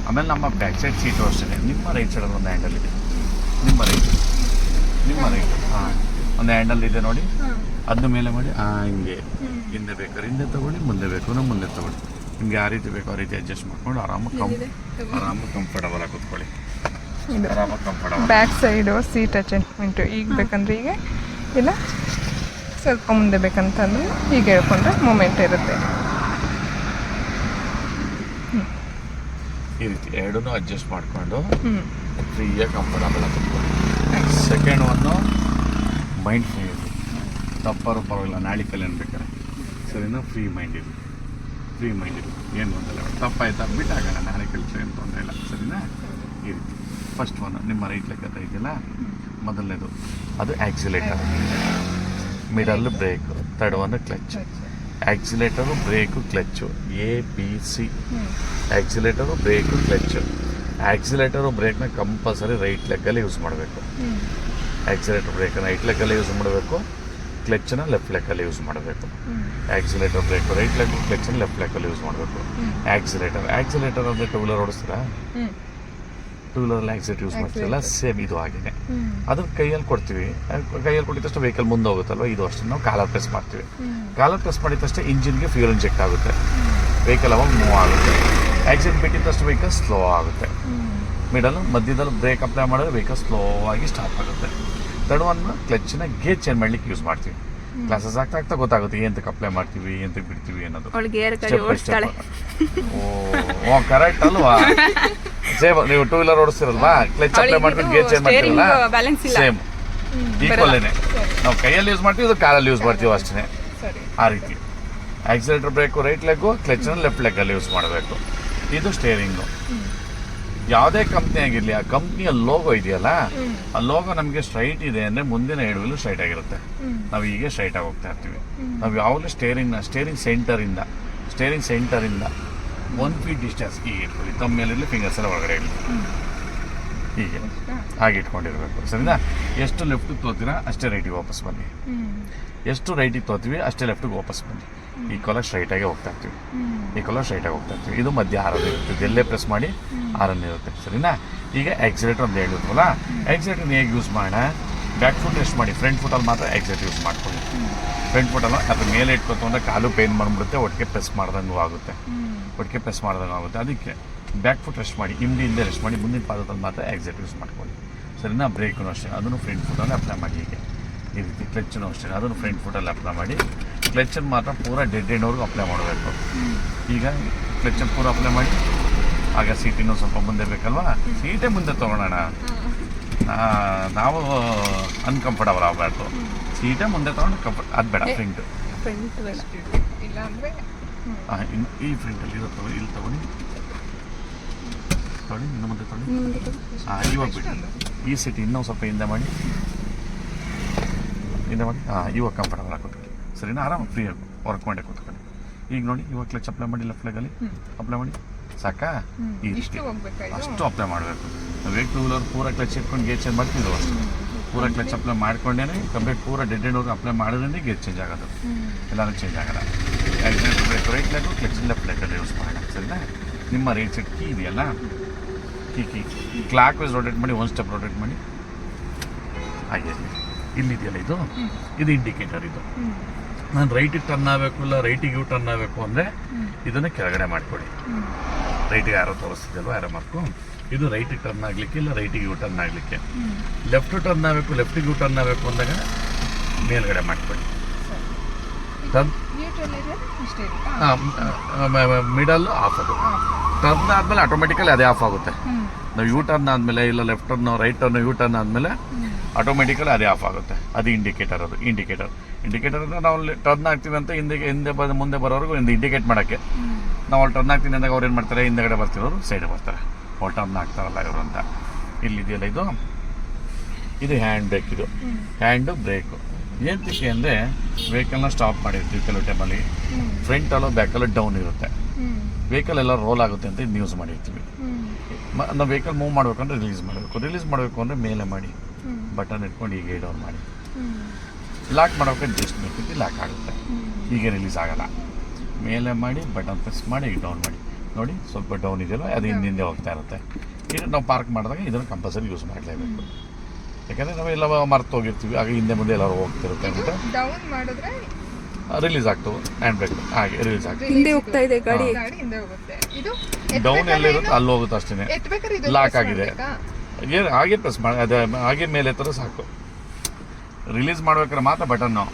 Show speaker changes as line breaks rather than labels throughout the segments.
ಆಮೇಲೆ ನಮ್ಮ back side seat ಅಷ್ಟೇ. ನಿಮ್ಮ ರೈಟ್ ಸೈಡಲ್ಲಿ ಒಂದು ಹ್ಯಾಂಡಲ್ ಇದೆ, ನಿಮ್ಮ ರೈಟ್ ಹಾಂ ಒಂದು ಹ್ಯಾಂಡಲ್ ಇದೆ ನೋಡಿ, ಅದ್ರ ಮೇಲೆ ಮಾಡಿ ಹಿಂಗೆ ಹಿಂದೆ ಬೇಕಾದ್ರೆ ಹಿಂದೆ ತೊಗೊಳ್ಳಿ, ಮುಂದೆ ಬೇಕು ಮುಂದೆ ತೊಗೊಳ್ಳಿ. ನಿಮ್ಗೆ ಯಾವ ರೀತಿ ಬೇಕೋ ಆ ರೀತಿ ಅಡ್ಜಸ್ಟ್ ಮಾಡ್ಕೊಂಡು ಆರಾಮಾಗಿ ಕಂಫರ್ಟಬಲ್ ಆಗಿ ಕೂತ್ಕೊಳ್ಳಿ. ಆರಾಮಾಗಿ comfortable.
Back side seat adjustment ಈಗ ಬೇಕಂದ್ರೆ ಈಗ ಇಲ್ಲ, ಸ್ವಲ್ಪ ಮುಂದೆ ಬೇಕಂತಂದ್ರೆ ಹೀಗೆ ಹೇಳ್ಕೊಂಡ್ರೆ ಮೂಮೆಂಟ್ ಇರುತ್ತೆ.
ಈ ರೀತಿ ಎರಡನ್ನೂ ಅಡ್ಜಸ್ಟ್ ಮಾಡಿಕೊಂಡು ಫ್ರೀಯಾಗಿ ಕಂಫರ್ಟಬಲ್ ಆಗಿ ಕೂತ್ಕೊಳ್ಳಿ. ಸೆಕೆಂಡ್ ಒನ್ನು ಮೈಂಡ್ ಫ್ರೀ ಇದೆ, ತಪ್ಪಾರು ಪರವಾಗಿಲ್ಲ, ನಾಳೆ ಕಲ್ಯಾಣ ಬೇಕಾರೆ ಸರಿನಾ, ಫ್ರೀ ಮೈಂಡ್ ಇದೆ, ಏನು ತೊಂದರೆ ಇಲ್ಲ. ತಪ್ಪಾಯ್ತಾ ಬಿಟ್ಟಾಗೋಣ, ನಾಳೆ ಕೆಲಸ ಏನು ತೊಂದರೆ ಇಲ್ಲ, ಸರಿನಾ. ಈ ರೀತಿ ಫಸ್ಟ್ ಒನ್ ನಿಮ್ಮ ರೈಟ್ ಲೆಕ್ಕ ಇದೆಯಲ್ಲ, ಮೊದಲನೇದು ಅದು accelerator, middle brake, third one clutch. Accelerator, brake, clutch, ABC. Accelerator, brake, clutch. Accelerator ಬ್ರೇಕ್ನ ಕಂಪಲ್ಸರಿ ರೈಟ್ ಲೆಗ್ಗಲ್ಲಿ ಯೂಸ್ ಮಾಡಬೇಕು. ಆ್ಯಕ್ಸಿಲೇಟರ್ ಬ್ರೇಕನ್ನು ರೈಟ್ ಲೆಗ್ಗಲ್ಲಿ ಯೂಸ್ ಮಾಡಬೇಕು, ಕ್ಲಚ್ಚನ್ನ ಲೆಫ್ಟ್ ಲೆಕ್ಕಲ್ಲಿ ಯೂಸ್ ಮಾಡಬೇಕು. ಆ್ಯಕ್ಸಿಲೇಟರ್ ಬ್ರೇಕು ರೈಟ್ ಲೆಗ್, ಕ್ಲಚ್ಚನ್ನ ಲೆಫ್ಟ್ ಲೆಕ್ಕಲ್ಲಿ ಯೂಸ್ ಮಾಡಬೇಕು. ಆ್ಯಕ್ಸಿಲೇಟರ್ ಅಂದರೆ ಟೂ ವೀಲರ್ ಓಡಿಸ್ತೀರಾ, ಟೂ ವೀಲರಲ್ಲಿ ಆ್ಯಕ್ಸಿಲೇಟರ್ ಯೂಸ್ ಮಾಡ್ತೀವಲ್ಲ, ಸೇಮ್ ಇದು ಹಾಗೇನೆ. ಅದನ್ನು ಕೈಯಲ್ಲಿ ಕೊಡ್ತೀವಿ, ಕೈಯಲ್ಲಿ ಕೊಟ್ಟಿದ ತಕ್ಷಣ ವೆಹಿಕಲ್ ಮುಂದೆ ಹೋಗುತ್ತಲ್ವ, ಇದು ಅಷ್ಟೇ ನಾವು ಕಾಲರ್ ಪ್ರೆಸ್ ಮಾಡ್ತೀವಿ. ಕಾಲರ್ ಪ್ರೆಸ್ ಮಾಡಿದ ತಕ್ಷಣ ಇಂಜಿನ್ಗೆ ಫ್ಯೂಲ್ ಇಂಜೆಕ್ಟ್ ಆಗುತ್ತೆ, ವೆಹಿಕಲ್ ಅವಾಗ ಮೂವ್ ಆಗುತ್ತೆ. ಆ್ಯಕ್ಸಿಡೆಂಟ್ ಬಿಟ್ಟಿದ್ದಷ್ಟು ವೆಹಿಕಲ್ ಸ್ಲೋ ಆಗುತ್ತೆ. ಮಿಡಲ್ ಮಧ್ಯದಲ್ಲಿ ಬ್ರೇಕ್ ಅಪ್ಲೈ ಮಾಡಿದ್ರೆ ವೆಹಿಕಲ್ ಸ್ಲೋ ಆಗಿ ಸ್ಟಾಪ್ ಆಗುತ್ತೆ. ಥರ್ಡ್ ಒನ್ ಕ್ಲಚ್ನ ಗೇರ್ ಚೇಂಜ್ ಮಾಡ್ಲಿಕ್ಕೆ ಯೂಸ್ ಮಾಡ್ತೀವಿ. ಕ್ಲಾಸಸ್ ಆಗ್ತಾ ಗೊತ್ತಾಗುತ್ತೆ ಎಂತಕ್ಕೆ ಅಪ್ಲೈ ಮಾಡ್ತೀವಿ, ಎಂತಕ್ಕೆ ಬಿಡ್ತೀವಿ ಅನ್ನೋದು. ಓ ಕರೆಕ್ಟ್ ಅಲ್ವಾ? ಸೇಮ್ ನೀವು ಟೂ ವೀಲರ್ ಓಡಿಸ್ತಿರಲ್ವಾ, ಕ್ಲಚ್ ಅಪ್ಲೈ ಮಾಡ್ಕೊಂಡು ಗೇರ್ ಚೇಂಜ್ ಮಾಡ್ತೀರಲ್ಲ, ಸೇಮ್ ಈಕ್ವಲ್ಲೇನೆ. ನಾವು ಕೈಯಲ್ಲಿ ಯೂಸ್ ಮಾಡ್ತೀವಿ, ಇದು ಕಾಲಲ್ಲಿ ಯೂಸ್ ಮಾಡ್ತೀವಿ ಅಷ್ಟೇ. ಆ ರೀತಿ ಆಕ್ಸಿಲೇಟರ್ ಬ್ರೇಕು ರೈಟ್ ಲೆಗ್ಗು, ಕ್ಲಚ್ನ ಲೆಫ್ಟ್ ಲೆಗ್ಗಲ್ಲಿ ಯೂಸ್ ಮಾಡಬೇಕು. ಇದು ಸ್ಟೇರಿಂಗು. ಯಾವುದೇ ಕಂಪ್ನಿ ಆಗಿರಲಿ, ಆ ಕಂಪ್ನಿಯ ಲೋಗೋ ಇದೆಯಲ್ಲ, ಆ ಲೋಗೋ ನಮಗೆ ಸ್ಟ್ರೈಟ್ ಇದೆ ಅಂದರೆ ಮುಂದಿನ ಎಡವಲು ಸ್ಟ್ರೈಟ್ ಆಗಿರುತ್ತೆ. ನಾವು ಹೀಗೆ ಸ್ಟ್ರೈಟ್ ಆಗಿ ಹೋಗ್ತಾ ಇರ್ತೀವಿ. ನಾವು ಯಾವಾಗಲೂ ಸ್ಟೇರಿಂಗ್ ಸೆಂಟರಿಂದ 1 feet ಡಿಸ್ಟೆನ್ಸ್ ಹೀಗೆ ಇಟ್ಕೊಳ್ಳಿ. ತಮ್ಮ ಮೇಲಿರಲಿ, ಫಿಂಗರ್ಸ್ ಎಲ್ಲ ಒಳಗಡೆ ಇರಲಿ, ಹೀಗೆ ಹಾಗೆ ಇಟ್ಕೊಂಡಿರ್ಬೇಕು, ಸರಿನಾ. ಎಷ್ಟು ಲೆಫ್ಟಿಗೆ ತೋತೀರಾ ಅಷ್ಟೇ ರೈಟಿಗೆ ವಾಪಸ್ ಬನ್ನಿ, ಎಷ್ಟು ರೈಟಿಗೆ ತೋತೀವಿ ಅಷ್ಟೇ ಲೆಫ್ಟಿಗೆ ವಾಪಸ್ ಬನ್ನಿ. ಈಕ್ವಲಾಗಿ ಸ್ಟ್ರೈಟಾಗಿ ಹೋಗ್ತಾ ಇರ್ತೀವಿ, ಇದು ಮಧ್ಯ ಆರನ್ ಇರುತ್ತೆ, ಎಲ್ಲೇ ಪ್ರೆಸ್ ಮಾಡಿ ಆರನ್ ಇರುತ್ತೆ, ಸರಿನಾ. ಈಗ ಆಕ್ಸಿಲೇಟರ್ ಅಂತ ಹೇಳಿದ್ವಲ್ಲ, ಆಕ್ಸಿಲೇಟರ್ನ ಹೇಗೆ ಯೂಸ್ ಮಾಡೋಣ, ಬ್ಯಾಕ್ ಫುಟ್ ರೆಸ್ಟ್ ಮಾಡಿ, ಫ್ರಂಟ್ ಫುಟಲ್ಲಿ ಮಾತ್ರ ಆಕ್ಸಿಲೇಟರ್ ಯೂಸ್ ಮಾಡ್ಕೊಳ್ಳಿ. ಫ್ರಂಟ್ ಫುಟಲ್ಲ ಅದ್ರ ಮೇಲೆ ಇಟ್ಕೊತು ಅಂದರೆ ಕಾಲು ಪೇನ್ ಬಂದ್ಬಿಡುತ್ತೆ, ಒಟ್ಟಿಗೆ ಪ್ರೆಸ್ ಮಾಡ್ದಂಗೂ ಆಗುತ್ತೆ. ಅದಕ್ಕೆ ಬ್ಯಾಕ್ ಫುಟ್ ರೆಸ್ಟ್ ಮಾಡಿ, ಹಿಂದೆ ರೆಸ್ಟ್ ಮಾಡಿ, ಮುಂದಿನ ಪಾದದಲ್ಲಿ ಮಾತ್ರ ಆಕ್ಸಿಲೇಟರ್ ಯೂಸ್ ಮಾಡ್ಕೊಳ್ಳಿ, ಸರಿನಾ. ಬ್ರೇಕೂ ಅಷ್ಟೇ, ಅದನ್ನು ಫ್ರಂಟ್ ಫುಟಲ್ಲಿ ಅಪ್ಲೈ ಮಾಡಿ. ಹೀಗೆ ಈ ರೀತಿ ಕ್ಲಚ್ಚನ್ನು ಅಷ್ಟೇ, ಅದನ್ನು ಫ್ರಂಟ್ ಫುಟಲ್ಲಿ ಅಪ್ಲೈ ಮಾಡಿ. ಕ್ಲಚ್ಚನ್ನು ಮಾತ್ರ ಪೂರ ಡೆಡ್ ಎಂಡ್ವರೆಗೂ ಅಪ್ಲೈ ಮಾಡಬೇಕು. ಈಗ ಕ್ಲಚ್ಚನ್ನು ಪೂರ ಅಪ್ಲೈ ಮಾಡಿ, ಆಗ ಸೀಟಿನೂ ಸ್ವಲ್ಪ ಮುಂದೆ ಬೇಕಲ್ವಾ, ಸೀಟೇ ಮುಂದೆ ತೊಗೊಳೋಣ, ನಾವು ಅನ್ಕಂಫರ್ಟಬಲ್ ಆಗಬಾರ್ದು, ಸೀಟೇ ಮುಂದೆ ತೊಗೊಂಡು ಕಂಫರ್ಟ್ ಅದು ಬೇಡ. ಫ್ರಂಟ್
ಇಲ್ಲ ಅಂದರೆ
ಈ ಫ್ರಂಟಲ್ಲಿ ಇರೋ ತೊಗೊಳ್ಳಿ, ಇಲ್ಲಿ ತೊಗೊಳ್ಳಿ, ಇನ್ನು ಮುಂದೆ ತೊಗೊಳ್ಳಿ. ಇವಾಗ ಬಿಡಿ, ಈ ಸೀಟ್ ಇನ್ನೂ ಸ್ವಲ್ಪ ಹಿಂದೆ ಮಾಡಿ, ಇವಾಗ ಕಂಫರ್ಟಬಲ್ ಆಗಿ ಕೂತ್ಕೊಳ್ಳಿ, ಸರಿನಾ. ಆರಾಮಾಗಿ ಫ್ರೀಯಾಗಿ ವರ್ಕ್ ಮಾಡಿ ಕೂತ್ಕೊಳ್ಳಿ. ಈಗ ನೋಡಿ, ಇವಾಗ ಕ್ಲಚ್ ಅಪ್ಲೈ ಮಾಡಿ, ಲೆಫ್ಟ್ ಲೆಗಲ್ಲಿ ಅಪ್ಲೈ ಮಾಡಿ, ಸಾಕಾ. ಈ ರೀತಿ ಅಷ್ಟು ಅಪ್ಲೈ ಮಾಡಬೇಕು. ನಾವು ಟೂ ವೀಲರ್ ಪೂರ ಕ್ಲಚ್ ಇಟ್ಕೊಂಡು ಗೇರ್ ಚೇಂಜ್ ಮಾಡ್ತೀವಿ, ಅಷ್ಟು ಪೂರ ಕ್ಲಚ್ ಅಪ್ಲೈ ಮಾಡ್ಕೊಂಡೇ ಕಂಪ್ಲೀಟ್ ಪೂರ ಡೆಡ್ ಎಂಡ್ವರೆಗೂ ಅಪ್ಲೈ ಮಾಡಿದ್ರೆ ಗೇರ್ ಚೇಂಜ್ ಆಗೋದು, ಎಲ್ಲರೂ ಚೇಂಜ್ ಆಗಲ್ಲ. Accelerator brake right leg, clutch left ಲೆಗಲ್ಲಿ ಯೂಸ್ ಮಾಡೋಣ, ಸರಿನಾ. ನಿಮ್ಮ ರೈಟ್ ಸೈಡ್ ಕೀ ಇದೆಯಲ್ಲ, ಕೀ ಕ್ಲಾಕ್ ವೈಸ್ ರೊಟೇಟ್ ಮಾಡಿ, 1 step ರೊಟೇಟ್ ಮಾಡಿ, ಹಾಗೆ ಇಲ್ಲಿದೆಯಲ್ಲ ಇದು ಇಂಡಿಕೇಟರ್. ಇದು ನಾನು ರೈಟಿಗೆ ಟರ್ನ್ ಆಗಬೇಕು, ಇಲ್ಲ ರೈಟಿಗೆ ಟರ್ನ್ ಆಗಬೇಕು ಅಂದರೆ ಇದನ್ನು ಕೆಳಗಡೆ ಮಾಡಿಕೊಡಿ. ರೈಟಿಗೆ ಯಾರೋ ತೋರಿಸ್ತಿದ್ದಲ್ವ, ಯಾರೋ ಮಾರ್ಕು, ಇದು ರೈಟಿಗೆ ಟರ್ನ್ ಆಗಲಿಕ್ಕೆ, ಇಲ್ಲ ರೈಟಿಗೆ ಯೂ ಟರ್ನ್ ಆಗಲಿಕ್ಕೆ. ಲೆಫ್ಟ್ ಟರ್ನ್ ಆಗಬೇಕು, ಲೆಫ್ಟಿಗೆ ಯೂ ಟರ್ನ್ ಆಗಬೇಕು ಅಂದಾಗ ಮೇಲ್ಗಡೆ ಮಾಡಿಕೊಡಿ. ಮಿಡಲ್ ಆಫ್, ಅದು ಟರ್ನ್ ಆದಮೇಲೆ ಆಟೋಮೆಟಿಕಲಿ ಅದೇ ಆಫ್ ಆಗುತ್ತೆ. ನಾವು ಯೂ ಟರ್ನ್ ಆದಮೇಲೆ, ಇಲ್ಲ left turn right turn U turn ಆದಮೇಲೆ ಆಟೋಮೆಟಿಕಲಿ ಅದೇ ಆಫ್ ಆಗುತ್ತೆ. ಅದು ಇಂಡಿಕೇಟರ್. ಇಂಡಿಕೇಟರ್ ಅಂದರೆ ನಾವು ಟರ್ನ್ ಆಗ್ತೀವಿ ಅಂತ ಹಿಂದೆ ಮುಂದೆ ಬರೋರ್ಗು ಇಂಡಿಕೇಟ್ ಮಾಡೋಕ್ಕೆ. ನಾವು ಅಲ್ಲಿ ಟರ್ನ್ ಆಗ್ತೀನಿ ಅಂದಾಗ ಅವ್ರು ಏನು ಮಾಡ್ತಾರೆ, ಹಿಂದೆಗಡೆ ಬರ್ತಿರೋರು ಸೈಡ್ ಬರ್ತಾರೆ, ಅವ್ರು ಟರ್ನ್ ಆಗ್ತಾರಲ್ಲ ಇವರು ಅಂತ. ಇಲ್ಲಿದೆಯಲ್ಲ ಇದು ಹ್ಯಾಂಡ್ ಬ್ರೇಕ್, ಇದು ಹ್ಯಾಂಡು ಬ್ರೇಕು. ಏನಕ್ಕೆ ಅಂದರೆ ವೆಹಿಕಲ್ನ ಸ್ಟಾಪ್ ಮಾಡಿರ್ತೀವಿ ಕೆಲವು ಟೈಮಲ್ಲಿ, ಫ್ರಂಟಲ್ಲೋ ಬ್ಯಾಕಲ್ಲೋ ಡೌನ್ ಇರುತ್ತೆ, ವೆಹಿಕಲ್ ಎಲ್ಲ ರೋಲ್ ಆಗುತ್ತೆ ಅಂತ ಇದು ಯೂಸ್ ಮಾಡಿರ್ತೀವಿ. ನಾವು ವೆಹಿಕಲ್ ಮೂವ್ ಮಾಡಬೇಕಂದ್ರೆ ರಿಲೀಸ್ ಮಾಡಬೇಕು ಅಂದರೆ ಮೇಲೆ ಮಾಡಿ, ಬಟನ್ ಇಟ್ಕೊಂಡು ಹೀಗೆ ಡೌನ್ ಮಾಡಿ. ಲಾಕ್ ಮಾಡೋಕೆ ಜಸ್ಟ್ ಬೇಕಿತ್ತು, ಲಾಕ್ ಆಗುತ್ತೆ, ಹೀಗೆ ರಿಲೀಸ್ ಆಗಲ್ಲ. ಮೇಲೆ ಮಾಡಿ ಬಟನ್ ಪ್ರೆಸ್ ಮಾಡಿ ಡೌನ್ ಮಾಡಿ. ನೋಡಿ ಸ್ವಲ್ಪ ಡೌನ್ ಇದೆಯಲ್ಲ ಅದು ಹಿಂದೆ ಹೋಗ್ತಾ ಇರುತ್ತೆ. ಈಗ ನಾವು ಪಾರ್ಕ್ ಮಾಡಿದಾಗ ಇದನ್ನು ಕಂಪಲ್ಸರಿ ಯೂಸ್ ಮಾಡಲೇಬೇಕು. ಯಾಕಂದರೆ ನಾವೆಲ್ಲ ಮರ್ತು ಹೋಗಿರ್ತೀವಿ, ಆಗ ಹಿಂದೆ ಮುಂದೆ ಎಲ್ಲರೂ ಹೋಗ್ತಿರುತ್ತೆ ಅಂತ
ಡೌನ್ ಮಾಡಿದ್ರೆ
ರಿಲೀಸ್ ಆಗ್ತವೆ. ಹ್ಯಾಂಡ್ ಬ್ರೇಕ್ ಹಾಗೆ ರಿಲೀಸ್ ಆಗ್ತದೆ.
ಹಿಂದೆ ಹೋಗ್ತಾ ಇದೆ ಗಾಡಿ.
ಗಾಡಿ ಹಿಂದೆ ಹೋಗುತ್ತೆ. ಇದು
ಡೌನ್ ಎಲ್ಲಿರುತ್ತೆ ಅಲ್ಲಿ ಹೋಗುತ್ತೆ ಅಷ್ಟೇ.
ಎತ್ತಬೇಕಾದ್ರೆ ಇದು
ಲಾಕ್ ಆಗಿದೆ ಏನು ಹಾಗೆ ಪ್ರೆಸ್ ಮಾಡಿ ಅದು ಹಾಗೆ ಮೇಲೆ ಎತ್ತರ ಸಾಕು. ರಿಲೀಸ್ ಮಾಡ್ಬೇಕಾದ್ರೆ ಮಾತ್ರ ಬಟನ್ನು,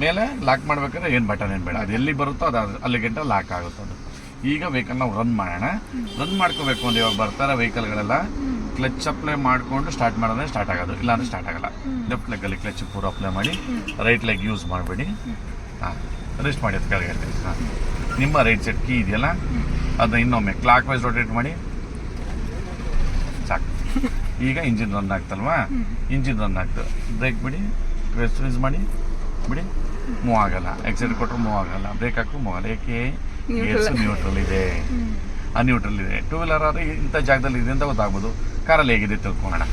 ಮೇಲೆ ಲಾಕ್ ಮಾಡ್ಬೇಕಾದ್ರೆ ಏನು ಬಟನ್ ಏನು ಬೇಡ. ಅದು ಎಲ್ಲಿ ಬರುತ್ತೋ ಅದು ಅಲ್ಲಿ ಗಂಟ ಲಾಕ್ ಆಗುತ್ತೆ ಅದು. ಈಗ ವೆಹಿಕಲ್ ನಾವು ರನ್ ಮಾಡೋಣ. ರನ್ ಮಾಡ್ಕೋಬೇಕು ಅಂದ್ರೆ ಇವಾಗ ಬರ್ತಾರೆ ವೆಹಿಕಲ್ಗಳೆಲ್ಲ ಕ್ಲಚ್ ಅಪ್ಲೈ ಮಾಡಿಕೊಂಡು ಸ್ಟಾರ್ಟ್ ಮಾಡೋದ್ರೆ ಸ್ಟಾರ್ಟ್ ಆಗೋದು, ಇಲ್ಲಾಂದ್ರೆ ಸ್ಟಾರ್ಟ್ ಆಗಲ್ಲ. ಲೆಫ್ಟ್ ಲೆಗ್ಗಲ್ಲಿ ಕ್ಲಚ್ ಪೂರ ಅಪ್ಲೈ ಮಾಡಿ ರೈಟ್ ಲೆಗ್ ಯೂಸ್ ಮಾಡಬೇಡಿ. ಹಾಂ ರೆಸ್ಟ್ ಮಾಡಿ ಅದು ಕೆಳಗೆ ಹೇಳ್ತೀನಿ. ಹಾಂ ನಿಮ್ಮ ರೈಟ್ ಸೈಡ್ ಕೀ ಇದೆಯಲ್ಲ ಅದನ್ನ ಇನ್ನೊಮ್ಮೆ ಕ್ಲಾಕ್ ವೈಸ್ ರೊಟೇಟ್ ಮಾಡಿ ಸಾಕು. ಈಗ ಇಂಜಿನ್ ರನ್ ಆಗ್ತಲ್ವಾ, ಇಂಜಿನ್ ರನ್ ಆಗ್ತದೆ. ಬ್ರೇಕ್ ಬಿಡಿ, ರೆಸ್ಟ್ ರಿಲೀಸ್ ಮಾಡಿ ಬಿಡಿ, ಮೂವ್ ಆಗಲ್ಲ. ಎಕ್ಸೈಡ್ ಕೊಟ್ಟರು ಮೂವ್ ಆಗಲ್ಲ, ಬ್ರೇಕ್ ಹಾಕು ಮೂವ್ ಆಗಲ್ಲ. ಏಕೆ? ಗೇರ್ಸ್ ನ್ಯೂಟ್ರಲ್ ಇದೆ, ಅನ್ಯೂಟ್ರಲ್ ಇದೆ. ಟೂ ವೀಲರ್ ಆದರೆ ಇಂಥ ಜಾಗದಲ್ಲಿ ಇದೆ ಅಂತ ಗೊತ್ತಾಗ್ಬೋದು. ಕಾರಲ್ಲಿ ಹೇಗಿದೆ ತಿಳ್ಕೊಳ್ಳೋಣ.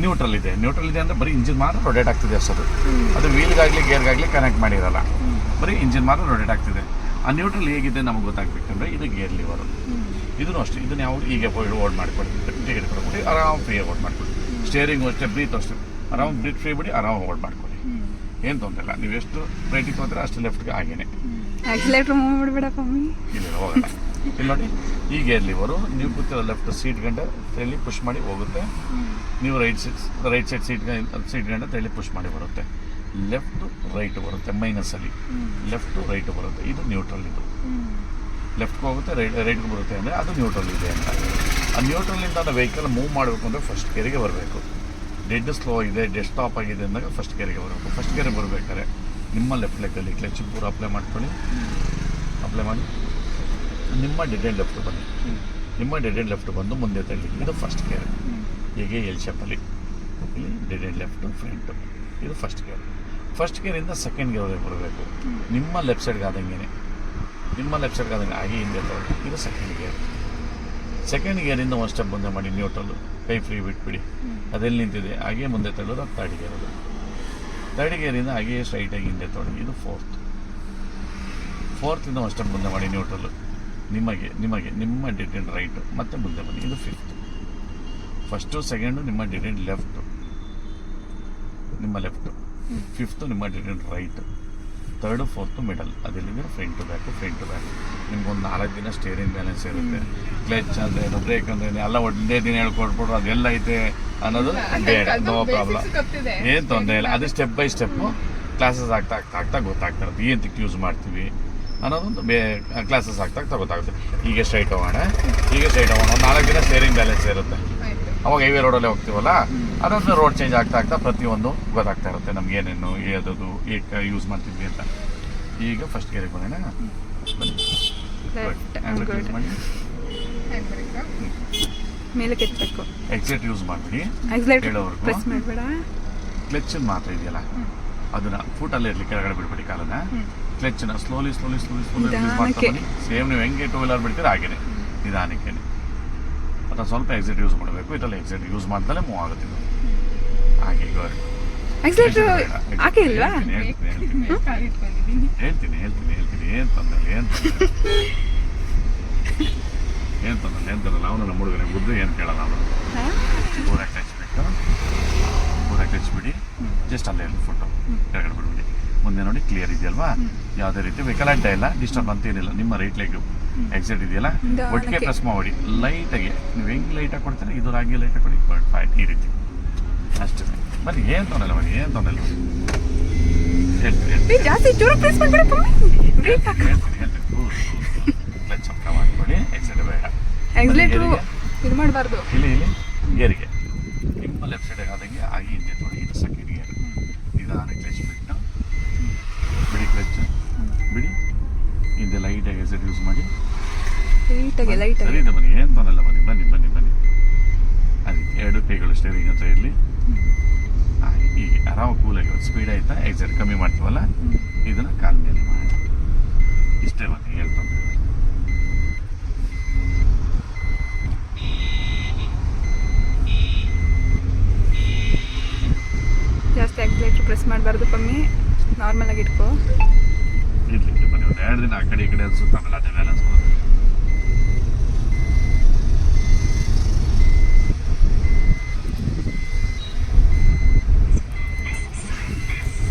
ನ್ಯೂಟ್ರಲ್ ಇದೆ. ನ್ಯೂಟ್ರಲ್ ಇದೆ ಅಂದರೆ ಬರೀ ಇಂಜಿನ್ ಮಾತ್ರ ರೊಟೇಟ್ ಆಗ್ತಿದೆ ಅಷ್ಟದು. ಅದು ವೀಲ್ಗಾಗಲಿ ಗೇರ್ಗಾಗಲಿ ಕನೆಕ್ಟ್ ಮಾಡಿರಲ್ಲ, ಬರೀ ಇಂಜಿನ್ ಮಾತ್ರ ರೊಟೇಟ್ ಆಗ್ತಿದೆ. ಆ ನ್ಯೂಟ್ರಲ್ ಹೇಗಿದೆ ನಮಗೆ ಗೊತ್ತಾಗಬೇಕಂದ್ರೆ ಇದು ಗೇರ್ ಲಿವರು. ಇದನ್ನು ಅಷ್ಟೇ, ಇದನ್ನು ಯಾವ ಹೀಗೆ ಓಡ್ ಮಾಡಿಕೊಡಿ, ಟಿಕೆಟ್ ಕೊಡ್ಬಿಡಿ, ಆರಾಮ್ ಫ್ರೀಯಾಗಿ ಓಡ್ ಮಾಡಿಕೊಡಿ. ಸ್ಟೇರಿಂಗು ಅಷ್ಟೇ, ಬ್ರೀತ್ ಅಷ್ಟೇ, ಆರಾಮ್ ಬ್ರೀತ್ ಫ್ರೀ ಬಿಡಿ, ಆರಾಮ್ ಓಡ್ ಮಾಡಿಕೊಡಿ. ಏನು ತೊಂದರೆ ಇಲ್ಲ. ನೀವು ಎಷ್ಟು ರೈಟಿಗೆ ಹೋದ್ರೆ ಅಷ್ಟು ಲೆಫ್ಟ್ಗೆ ಹಾಗೇನೆ.
ಆಕ್ಸಿಲೇಟರ್ ಮೂವ್ ಮಾಡಬೇಡಪ್ಪ ಮಮ್ಮಿ.
ಇಲ್ಲ ಹೋಗಲ್ಲ. ಇಲ್ಲಿ ನೋಡಿ ಈ ಗೇರ್ ಲಿವರು ನೀವು ಕೂತಿರೋ ಲೆಫ್ಟ್ ಸೀಟ್ ಗಂಟೆ ತಳ್ಳಿ ಪುಷ್ ಮಾಡಿ ಹೋಗುತ್ತೆ. ನೀವು ರೈಟ್ ಸೈಡ್ ಸೀಟ್ ಗಂಟೆ ತಳ್ಳಿ ಪುಷ್ ಮಾಡಿ ಬರುತ್ತೆ. ಲೆಫ್ಟು ರೈಟ್ ಬರುತ್ತೆ, ಮೈನಸಲ್ಲಿ ಲೆಫ್ಟು ರೈಟು ಬರುತ್ತೆ. ಇದು ನ್ಯೂಟ್ರಲ್. ಇದು ಲೆಫ್ಟ್ಗೆ ಹೋಗುತ್ತೆ, ರೈಟ್ಗೆ ಬರುತ್ತೆ ಅಂದರೆ ಅದು ನ್ಯೂಟ್ರಲ್ ಇದೆ ಅಂತ. ಆ ನ್ಯೂಟ್ರಲಿಂದ ನಾವು ವೆಹಿಕಲ್ ಮೂವ್ ಮಾಡಬೇಕು ಅಂದರೆ ಫಸ್ಟ್ ಗೇರಿಗೆ ಬರಬೇಕು. ಡೆಡ್ ಸ್ಲೋ ಇದೆ, ಡೆಡ್ ಸ್ಟಾಪ್ ಆಗಿದೆ ಅಂದಾಗ ಫಸ್ಟ್ ಗೇರಿಗೆ ಬರಬೇಕು. ಫಸ್ಟ್ ಗೇರಿಗೆ ಬರಬೇಕಾದ್ರೆ ನಿಮ್ಮ ಲೆಫ್ಟ್ ಲೆಗ್ಗಲ್ಲಿ ಕ್ಲಚ್ ಪೂರ ಅಪ್ಲೈ ಮಾಡ್ಕೊಳ್ಳಿ. ಅಪ್ಲೈ ಮಾಡಿ ನಿಮ್ಮ ಡೆಡ್ ಆ್ಯಂಡ್ ಲೆಫ್ಟ್ ಬನ್ನಿ. ನಿಮ್ಮ ಡೆಡ್ ಆ್ಯಂಡ್ ಲೆಫ್ಟ್ ಬಂದು ಮುಂದೆ ತಳ್ಳಿ. ಇದು ಫಸ್ಟ್ ಗೇರ್. ಹೀಗೆ ಎಲ್ ಶೇಪಲ್ಲಿ ಇಲ್ಲಿ ಡೆಡ್ ಆ್ಯಂಡ್ ಲೆಫ್ಟು ಫ್ರಂಟು, ಇದು ಫಸ್ಟ್ ಗೇರ್. ಫಸ್ಟ್ ಗೇರಿಂದ ಸೆಕೆಂಡ್ ಗೇರ್ಗೆ ಬರಬೇಕು. ನಿಮ್ಮ ಲೆಫ್ಟ್ ಸೈಡ್ಗೆ ಆದಂಗೆ, ನಿಮ್ಮ ಲೆಫ್ಟ್ ಸೈಡ್ಗೆ ಆದಂಗೆ ಹಾಗೆ ಹಿಂದೆ ತಗೊಳ್ಳಿ. ಇದು ಸೆಕೆಂಡ್ ಗೇರ್. ಸೆಕೆಂಡ್ ಗೇರಿಂದ ಒಂದು ಸ್ಟೆಪ್ ಮುಂದೆ ಮಾಡಿ ನ್ಯೂಟ್ರಲ್ಲು, ಕೈ ಫ್ರೀ ಬಿಟ್ಬಿಡಿ. ಅದೆಲ್ಲಿ ನಿಂತಿದೆ ಹಾಗೆ ಮುಂದೆ ತಳ್ಳೋದು, ಅದು ಥರ್ಡ್ ಗೇರ್. ಅದು ಥರ್ಡ್ ಗೇರಿಂದ ಹಾಗೆ ಸ್ಟ್ರೈಟಾಗಿ ಹಿಂದೆ ತೊಗೊಳ್ಳಿ. ಇದು ಫೋರ್ತಿಂದ ಒಂದು ಸ್ಟೆಪ್ ಮುಂದೆ ಮಾಡಿ ನ್ಯೂಟ್ರಲ್ಲು, ನಿಮ್ಮ ಡೆಡ್ ಆ್ಯಂಡ್ ರೈಟು, ಮತ್ತೆ ಮುಂದೆ ಬನ್ನಿ. ಇದು ಫಿಫ್ತ್. ಫಸ್ಟು ಸೆಕೆಂಡು ನಿಮ್ಮ ಡೆಡ್ ಆ್ಯಂಡ್ ಲೆಫ್ಟು, ನಿಮ್ಮ ಲೆಫ್ಟು. ಫಿಫ್ತು ನಿಮ್ಮ dead end right. Third fourth middle. ಅದೆಲ್ಲಿದೆ ಫ್ರಂಟ್ ಟು ಬ್ಯಾಕು. ನಿಮ್ಗೊಂದು 4 ದಿನ ಸ್ಟೇರಿಂಗ್ ಬ್ಯಾಲೆನ್ಸ್ ಇರುತ್ತೆ. ಕ್ಲಚ್ ಅಂದ್ರೇನು, ಬ್ರೇಕ್ ಅಂದ್ರೇನು ಎಲ್ಲ ಒಂದೇ ದಿನ ಹೇಳ್ಕೊಟ್ಬಿಟ್ರು ಅದೆಲ್ಲ ಐತೆ ಅನ್ನೋದು ಬೇಡ. ನೋ ಪ್ರಾಬ್ಲಮ್, ಏನು ತೊಂದರೆ ಇಲ್ಲ. ಅದು ಸ್ಟೆಪ್ ಬೈ ಸ್ಟೆಪ್ಪು ಕ್ಲಾಸಸ್ ಆಗ್ತಾ ಗೊತ್ತಾಗ್ತಾ ಇರುತ್ತೆ. ಏನು ಯೂಸ್ ಮಾಡ್ತೀವಿ ಅನ್ನೋದೊಂದು ಕ್ಲಾಸಸ್ ಆಗ್ತಾ ಗೊತ್ತಾಗುತ್ತೆ. ಈಗ ಸ್ಟ್ರೈಟ್ ಹೋಗೋಣ. ಒಂದು 4 ದಿನ ಸ್ಟೇರಿಂಗ್ ಬ್ಯಾಲೆನ್ಸ್ ಇರುತ್ತೆ. ಅವಾಗ ಹೈವೇ ರೋಡಲ್ಲೇ ಹೋಗ್ತೀವಲ್ಲ, ಅದೊಂದು ರೋಡ್ ಚೇಂಜ್ ಆಗ್ತಾ ಪ್ರತಿಯೊಂದು ಗೊತ್ತಾಗ್ತಾ ಇರುತ್ತೆ ನಮ್ಗೆ ಏನೇನು ಯಾವುದದು ಏಕೆ ಯೂಸ್ ಮಾಡ್ತಿದ್ವಿ ಅಂತ. ಈಗ ಫಸ್ಟ್ ಗೇರಿಗೆ ಬರೋಣ.
ಮೇಲೆ ಕೆತ್ತಬೇಕು.
ಎಕ್ಸಿಟ್ ಯೂಸ್ ಮಾಡಿಬಿಡಿ.
ಪ್ರೆಸ್ ಮಾಡಬೇಡ.
ಕ್ಲಚ್ ಮಾತ್ರ ಇದೆಯಲ್ಲ ಅದನ್ನ ಫುಟಲ್ಲೇ ಇರಲಿ, ಕೆಳಗಡೆ ಬಿಡ್ಬೇಡಿ ಕಾಲನ್ನ. ಕ್ಲಚ್ನ ಸ್ಲೋಲಿ ಯೂಸ್ ಮಾಡ್ತಾ ಬನ್ನಿ. ಸೇಮ್ ನೀವು ಹೆಂಗೆ 2 ವೀಲರ್ ಬಿಡ್ತೀರ ಹಾಗೇನೆ ನಿಧಾನಕ್ಕೆ. ಅಥವಾ ಸ್ವಲ್ಪ ಎಕ್ಸಿಟ್ ಯೂಸ್ ಮಾಡಬೇಕು. ಇದರಲ್ಲಿ ಎಕ್ಸಿಟ್ ಯೂಸ್ ಮಾಡ್ದಲೇ ಮೂವ್ ಆಗುತ್ತೆ ಇದು. ಹಾಗೆ ಈಗ
ಹಾಕಿಲ್ವಾ?
ಹೇಳ್ತೀನಿ ಏನು ತೊಂದರೆ ಅವನು ನಮ್ಮ ಹುಡುಗನೇ ಬುದ್ಧಿ ಏನು ಕೇಳಲ್ಲ. ಅವನು ಪೂರ ಟಚ್ ಬಿಡಿ. ಜಸ್ಟ್ ಅಲ್ಲೇ ಇರಲಿ ಫೋಟೋ, ಕೆಳಗಡೆ ಬಿಡ್ಬಿಡಿ. ಮುಂದೆ ನೋಡಿ ಕ್ಲಿಯರ್ ಇದೆಯಲ್ವಾ? ಯಾವುದೇ ರೀತಿ ವೆಹಿಕಲ್ ಅಡ್ಡ ಇಲ್ಲ, ಡಿಸ್ಟರ್ಬ್ ಅಂತ ಏನಿಲ್ಲ. ನಿಮ್ಮ ರೈಟ್ ಲೆಗ್ ಎಕ್ಸಿಟ್ ಇದೆಯಲ್ಲ ಒಟ್ಟಿಗೆ ಪ್ರೆಸ್ ಮಾಡಿ ಲೈಟಾಗಿ. ನೀವು ಹೆಂಗೆ ಲೈಟಾಗಿ ಕೊಡ್ತೀರ ಇದು ಹಾಗೆ ಲೈಟಾಗಿ ಕೊಡಿ. ಫೈನ್, ಈ ರೀತಿ ಅಷ್ಟೇ. ಬನ್ನಿ, ಏನು ತೊಂದರೆ ಹೇಳ್ತೀನಿ.
ಜಾಸ್ತಿ ಜೋರ ಪ್ರೆಸ್ ಮಾಡಬೇಡಪ್ಪ.
ಹೇಳ್ತೀನಿ. ಕ್ಲಚ್ ಅಪ್ಪ ಮಾಡ್ಕೊಳ್ಳಿ. ಎಕ್ಸಿಟ್ ಬೇಡ.
ಆಕ್ಸಿಲೇಟರ್ ಇದು ಮಾಡಬಾರ್ದು.
ಇಲ್ಲಿ ಗೇರಿಗೆ ನಿಮ್ಮ ಲೆಫ್ಟ್ ಸೈಡಿಗೆ ಆದಂಗೆ ಆಗಿ ಹಿಂದೆ ತೊಡಿ. ಇದು ಸೆಕೆಂಡ್ ಗೇರ್. ನಿಧಾನ ಕ್ಲಚ್ ಬಿಟ್ಟು ಬಿಡಿ. ಕ್ಲಚ್ ಬಿಡಿ. ಹಿಂದೆ ಲೈಟಾಗಿ ಎಕ್ಸಿಟ್ ಯೂಸ್ ಮಾಡಿ.
ಲೈಟಾಗಿ
ಸರಿ ಇದೆ. ಬನ್ನಿ, ಏನು ತೊಂದರೆ. ಬನ್ನಿ. ಅದೇ 2 ಕೈಗಳು ಸ್ಟೇರಿಂಗ್ ಹತ್ರ ಇರಲಿ. ಹೀಗೆ ಆರಾಮ ಕೂಲಾಗಿ ಸ್ಪೀಡ್ ಆಯ್ತಾ ಎಕ್ಸಿಟ್ ಕಮ್ಮಿ ಮಾಡ್ತೀವಲ್ಲ, ಇದನ್ನು ಕಾಲ ಮೇಲೆ ಮಾಡಿ. ಇಷ್ಟೇ ಬನ್ನಿ, ಏನು ತೊಂದರೆ.
ಜಾಸ್ತಿ ಆಕ್ಸಿಲೇಟರ್ ಪ್ರೆಸ್ ಮಾಡಬಾರ್ದು. ಕಮ್ಮಿ ನಾರ್ಮಲ್ ಆಗಿ ಇಟ್ಕೋ.
ಇರಲಿ ಬನ್ನಿ. ಒಂದು 2 ದಿನ ಆ ಕಡೆ ಈ ಕಡೆ ಅನ್ಸುತ್ತೆ, ಆಮೇಲೆ ಅದೇ ಬ್ಯಾಲೆನ್ಸ್ ಬರುತ್ತೆ.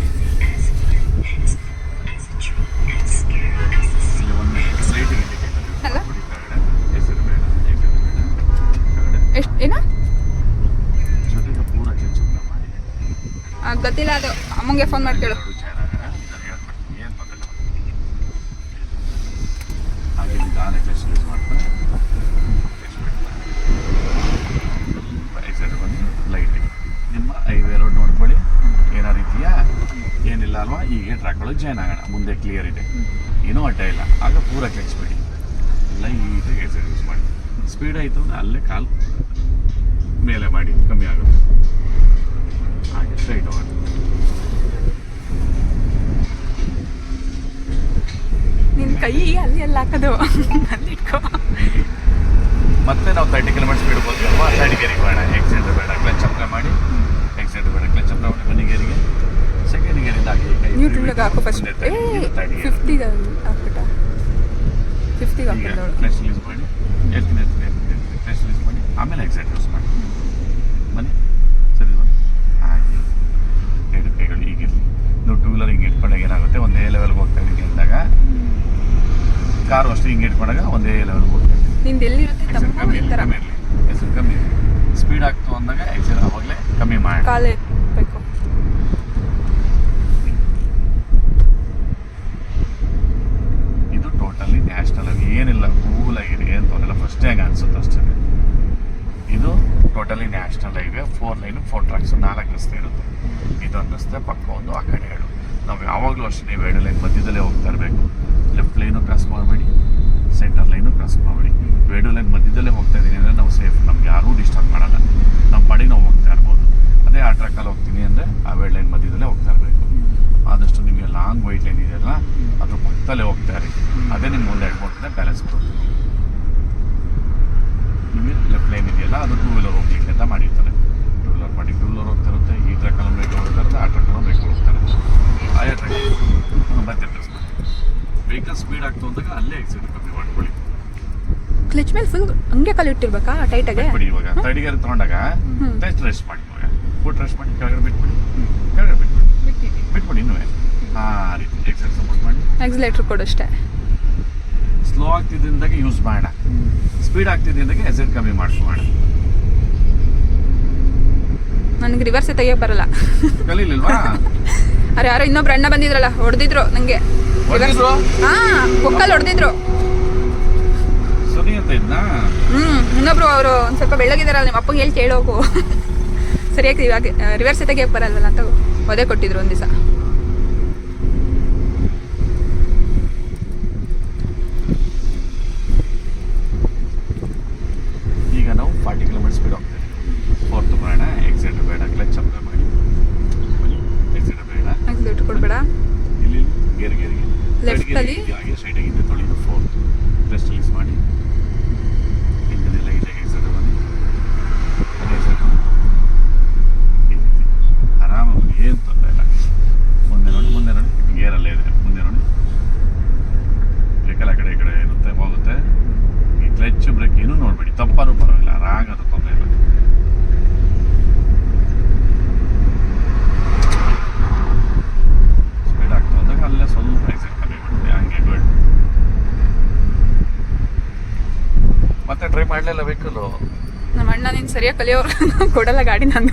ಎಷ್ಟು ಏನ
ಜೊತೆಗೆ ಪೂರ ಕ್ಲಚ್ ಮಾಡಿ
ಗೊತ್ತಿಲ್ಲ ಅದು ಅಮ್ಮಂಗೆ ಫೋನ್ ಮಾಡಿ ಕೇಳು.
ಏನು ತೊಂದರೆ ಹಾಗೆ ನಿಧಾನ ಕ್ಲಚ್ ಯೂಸ್ ಮಾಡ್ತಾರೆ. ಎಕ್ಸೈಟ್ ಬಂದು ಲೈಟಿಗೆ ನಿಮ್ಮ ಹೈವೇ ರೋಡ್ ನೋಡ್ಕೊಳ್ಳಿ ಏನಾರು ಇದೆಯಾ ಏನಿಲ್ಲ ಅಲ್ವಾ. ಹೀಗೆ ಟ್ರ್ಯಾಕ್ಗಳು ಜಾಯ್ನ್ ಆಗೋಣ. ಮುಂದೆ ಕ್ಲಿಯರ್ ಇದೆ, ಏನೂ ಅಡ್ಡ ಇಲ್ಲ. ಆಗ ಪೂರ ಕ್ಲಚ್ ಬಿಡಿ, ಲೈಟಾಗಿ ಎಕ್ಸೈಟ್ ಯೂಸ್ ಮಾಡಿ. ಸ್ಪೀಡ್ ಆಯಿತು ಅಂದರೆ ಅಲ್ಲೇ ಕಾಲು ಮೇಲೆ ಮಾಡಿ, ಕಮ್ಮಿ ಆಗುತ್ತೆ. ಹಾಗೆ ಸ್ಟ್ರೈಟ್ ಹೋಗೋದು.
ನಿನ್ನ ಕೈ ಅಲ್ಲಿ ಎಲ್ಲ ಹಾಕೋದು ಅಲ್ಲಿ ಇಟ್ಕೋ.
ಮತ್ತೆ ನಾವು 30 ಕಿಲೋಮೀಟರ್ ಸ್ಪೀಡ್ ಹೋಗ್ತೀವಲ್ವಾ, 30 ಗೇರಿಗೆ ಬೇಡ, ಎಕ್ಸೈಟರ್ ಬೇಡ, ಕ್ಲಚ್ ಅಪ್ಲೈ ಮಾಡಿ, ಎಕ್ಸೈಟರ್ ಬೇಡ, ಕ್ಲಚ್ ಅಪ್ಲೈ ಮಾಡಿ, ಬನ್ನಿ ಗೇರಿಗೆ, ಸೆಕೆಂಡ್ ಗೇರಿಂದ ಹಾಕಿ
ನ್ಯೂಟ್ರಲ್ಗೆ ಹಾಕೋ ಫಸ್ಟ್ 50ಗೆ ಹಾಕ್ಬಿಟ್ಟ 50ಗೆ ಹಾಕಿದ್ದವಳು.
ಕ್ಲಚ್ ರಿಲೀಸ್ ಮಾಡಿ, ಎಲ್ತೀನಿ ಕ್ಲಚ್ ರಿಲೀಸ್ ಮಾಡಿ, ಆಮೇಲೆ ಎಕ್ಸೈಟರ್ ಯೂಸ್ ಮಾಡಿ ಬನ್ನಿ. ಸರಿ ಬನ್ನಿ. ಹಾಗೆ ಎರಡು ಕೈಗಳು ಹೀಗಿರಲಿ. ನೀವು ಟೂ ವೀಲರ್ ಹಿಂಗೆ ಇಟ್ಕೊಂಡಾಗ ಏನಾಗುತ್ತೆ, ಒಂದೇ ಲೆವೆಲ್ಗೆ ಹೋಗ್ತಾ ಇದ್ದೀನಿ ಅಂದಾಗ ಕಾರು ಅಷ್ಟು ಹಿಂಗೆ ಇಟ್ಕೊಂಡಾಗ ಒಂದೇ ಲೆವೆಲ್ಗೆ ಹೋಗ್ತಾ ಇದ್ದೀನಿ.
ನಿಂದು ಎಲ್ಲಿರುತ್ತೆ
ಎಕ್ಸೈಟ್ ಕಮ್ಮಿ
ಈ ಥರ
ಇರಲಿ, ಎಕ್ಸೈಟ್ ಕಮ್ಮಿ ಇರಲಿ. ಸ್ಪೀಡ್ ಆಗ್ತು ಅಂದಾಗ ಎಕ್ಸೈಟ್ ಅವಾಗಲೇ ಕಮ್ಮಿ ಮಾಡಿ.
ಕಾಲೇ ಬೇಕು.
ಇದು ಟೋಟಲಿ ನ್ಯಾಷನಲ್ ಆಗಿ ಏನಿಲ್ಲ, ಕೂಲ್ ಆಗಿದೆ, ಏನು ತೊಂದರೆ. ಫಸ್ಟ್ ಹಂಗೆ ಅನ್ಸುತ್ತೆ ಅಷ್ಟೇ. ಇದು totally national highway, 4 lane 4 tracks, 4 ರಸ್ತೆ ಇರುತ್ತೆ. ಇದೊಂದು ರಸ್ತೆ ಪಕ್ಕ ಒಂದು, ಆ ಕಡೆ ಎರಡು. ನಾವು ಯಾವಾಗಲೂ ಅಷ್ಟೇ ನೀವು 2 ಲೈನ್ ಮಧ್ಯದಲ್ಲೇ ಹೋಗ್ತಾ ಇರಬೇಕು. ಲೆಫ್ಟ್ ಲೈನು ಕ್ರಾಸ್ ಮಾಡಬೇಡಿ, ಸೆಂಟರ್ ಲೈನು ಕ್ರಾಸ್ ಮಾಡಬೇಡಿ. 2 ಲೈನ್ ಮಧ್ಯದಲ್ಲೇ ಹೋಗ್ತಾ ಇದ್ದೀನಿ ಅಂದರೆ ನಾವು ಸೇಫ್, ನಮ್ಗೆ ಯಾರೂ ಡಿಸ್ಟರ್ಬ್ ಮಾಡಲ್ಲ, ನಮ್ಮ ಪಾಡಿ ನಾವು ಹೋಗ್ತಾ ಇರ್ಬೋದು. ಅದೇ ಆ ಟ್ರ್ಯಾಕಲ್ಲಿ ಹೋಗ್ತೀನಿ ಅಂದರೆ ಆ 2 ಲೈನ್ ಮಧ್ಯದಲ್ಲೇ ಹೋಗ್ತಾ ಇರಬೇಕು. ಆದಷ್ಟು ನಿಮಗೆ ಲಾಂಗ್ ವೈಟ್ ಲೈನ್ ಇದೆಯಲ್ಲ ಅದ್ರ ಪಕ್ಕದಲ್ಲೇ ಹೋಗ್ತಾ ಇರಿ. ಅದೇ ನಿಮ್ಮ ಮುಂದೆ 2-3 ಬ್ಯಾಲೆನ್ಸ್ ಬರುತ್ತೆ. ನಿಮಗೆ ಲೆಫ್ಟ್ ಲೈನ್ ಇದೆಯಲ್ಲ ಅದು 2 ವೀಲರ್ ಹೋಗ್ಲಿಕ್ಕೆ ಅಂತ ಮಾಡಿರ್ತಾರೆ. 2 ವೀಲರ್ ಮಾಡಿ 2 ವೀಲರ್ ಹೋಗ್ತಾ ಇರುತ್ತೆ. ಈ ಟ್ರ್ಯಾಕಲ್ಲಿ ಬೇಕು ಹೋಗ್ತಾ ಇರುತ್ತೆ, ಆ ಟ್ರ್ಯಾಕಲ್ಲಿ ಬೇಕು ಹೋಗ್ತಾ ಇರುತ್ತೆ. ಆಯಾ ಟ್ರ್ಯಾಕ್ ಮತ್ತೆ ವೆಹಿಕಲ್ ಸ್ಪೀಡ್ ಆಗ್ತು ಅಂದಾಗ ಅಲ್ಲೇ ಎಕ್ಸೈಟ್ ಕಮ್ಮಿ ಮಾಡ್ಕೊಳ್ಳಿ.
ಕ್ಲಚ್ ಮೇಲೆ ಫುಲ್ ಹಂಗೆ ಕಾಲು ಇಟ್ಟಿರ್ಬೇಕಾ ಟೈಟಾಗೆ?
ಬಿಟ್ಬಿಡಿ. ಇವಾಗ 30 ಗೇರ್ ತೊಗೊಂಡಾಗ ರೆಸ್ಟ್ ಮಾಡಿ, ಇವಾಗ ಫುಟ್ ರೆಸ್ಟ್ ಮಾಡಿ, ಕೆಳಗಡೆ ಬಿಟ್ಬಿಡಿ, ಕೆಳಗಡೆ ಬಿಟ್ಬಿಡಿ ಇನ್ನೂ ಆ ರೀತಿ ಎಕ್ಸೈಟ್ ಸಪೋರ್ಟ್ ಮಾಡಿ.
ಆಕ್ಸಿಲೇಟರ್ ಕೊಡು ಅಷ್ಟೇ.
ಸ್ಲೋ ಆಗ್ತಿದ್ದಂದಾಗ ಯೂಸ್ ಮಾಡೋಣ, ಸ್ಪೀಡ್ ಆಗ್ತಿದ್ದಂದಾಗ ಎಕ್ಸೈಟ್ ಕಮ್ಮಿ ಮಾಡ್ಕೋಣ.
ನನಗೆ ರಿವರ್ಸೇ ತೆಗಿಯಕ್ಕೆ ಬರಲ್ಲ.
ಕಲೀಲಿಲ್ವಾ?
ಅರೆ ಯಾರೋ ಇನ್ನೊಬ್ರು ಅಣ್ಣ ಬಂದಿದ್ರಲ್ಲ, ಹೊಡೆದಿದ್ರು ನನಗೆ. ಕೊಕ್ಕಲ್ಲಿ ಹೊಡೆದಿದ್ರು.
ಸರಿ ಅಂತ ಇದ್ನಾ?
ಇನ್ನೊಬ್ರು ಅವರು ಒಂದು ಸ್ವಲ್ಪ ಬೆಳ್ಳಗಿದಾರಲ್ಲ, ನಿಮ್ಮ ಅಪ್ಪಗೆ ಹೇಳಿ ಕೇಳೋಗು. ಸರಿಯಾಗಿ ಇವಾಗ ರಿವರ್ಸೇ ತೆಗಿಯಕ್ಕೆ ಬರಲ್ಲ ಅಂತ ಒದೆ ಕೊಟ್ಟಿದ್ರು ಒಂದು ದಿವಸ.
ಈಗ ನಾವು 40 ಕಿಲೋಮೀಟರ್ ಸ್ಪೀಡ್ ಹೋಗ್ತೀವಿ. 4th ಬೇಡ, ಎಕ್ಸೈಟ್ ಬೇಡ, ಕ್ಲಚ್ ಅಪ್ಲೈ ಮಾಡಿ, ಎಕ್ಸೈಟ್ ಬೇಡ,
ಆಕ್ಸಿಲೇಟರ್ ಕೊಡಬೇಡ.
ಇಲ್ಲಿ ಗೇರಿಗೆ
ಲೆಫ್ಟ್ ಅಲ್ಲಿ
ಹಾಗೆ ಸ್ಟ್ರೈಟಾಗಿ ಹಿಂದೆ ತೊಳೆದು 4th ಕ್ಲಚ್ ರಿಲೀಸ್ ಮಾಡಿ, ಹಿಂದೆ ಲೈಟಾಗಿ ಎಕ್ಸೈಟ್ ಬನ್ನಿ, ಅದೇ ಎಕ್ಸೈಟ್ ಆರಾಮಾಗಿ, ಏನು ತೊಂದರೆ ಇಲ್ಲ. ಮುಂದೆ ನೋಡಿ ಗೇರಲ್ಲೇ ಇದೆ, ಮುಂದೆ ನೋಡಿ ಬ್ರೇಕಲ್ಲ, ಆ ಕಡೆ ಈ ಕಡೆ ಇರುತ್ತೆ, ಹೋಗುತ್ತೆ. ಈ ಕ್ಲಚ್ ಬ್ರೇಕ್ ಏನೂ ನೋಡಬೇಡಿ, ತಪ್ಪಾರು ಪರವಾಗಿಲ್ಲ, ರಾಗದು ತೊಂದರೆ ಇಲ್ಲ. ಸ್ಪೀಡ್ ಆಗ್ತು ಅಂದಾಗ ಅಲ್ಲೇ ಸ್ವಲ್ಪ ಎಕ್ಸೈಟ್ ಕಮ್ಮಿ ಮಾಡ್ತೀವಿ, ಹಂಗೆ ಗುಡ್. ಮತ್ತೆ ಟ್ರೈ ಮಾಡಲಿಲ್ಲ ವೆಹಿಕಲ್ಲು.
ನಮ್ಮ ಅಣ್ಣ ನೀನು ಸರಿಯಾಗಿ ಕಲಿಯೋರು ಕೊಡಲ್ಲ ಗಾಡಿ ನಾನು.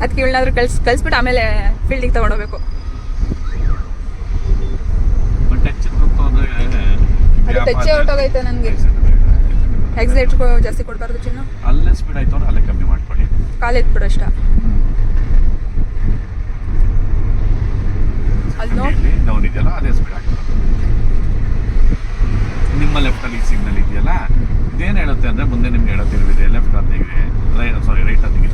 ಅದಕ್ಕೆ ಇವಳನ್ನಾದ್ರೂ ಕಳಿಸ್ಬಿಟ್ಟು ಆಮೇಲೆ ಫೀಲ್ಡಿಗೆ ತೊಗೊಂಡೋಗ್ಬೇಕು.
ಟಚ್ ಅಂದರೆ
ಅದು ಟಚ್ಚೇ ಹೊರಟೋಗೈತೆ ನನಗೆ. ಎಕ್ಸಿಲೇಟರ್ ಜಾಸ್ತಿ ಕೊಡಬಾರ್ದು ಚಿನ್ನ.
ಅಲ್ಲೇ ಸ್ಪೀಡ್ ಆಯ್ತು ಅಂದ್ರೆ ಅಲ್ಲೇ ಕಮ್ಮಿ ಮಾಡ್ಕೊಳ್ಳಿ,
ಕಾಲು ಎತ್ಬಿಡು ಅಷ್ಟ. ಅಲ್ಲಿ ನೋಡಿ
ಡೌನ್ ಇದೆಯಲ್ಲ ಅದೇ ಸ್ಪೀಡ್ ಆಗ್ತದೆ. ನಿಮ್ಮ ಲೆಫ್ಟಲ್ಲಿ ಸಿಗ್ನಲ್ ಇದೆಯಲ್ಲ, ಇದೇನು ಹೇಳುತ್ತೆ ಅಂದರೆ ಮುಂದೆ ನಿಮ್ಗೆ ಹೇಳುತ್ತಿರುವಿದೆ ಲೆಫ್ಟ್ ಟರ್ನಿಗೆ, ರೈಟ್ ಟರ್ನಿಗೆ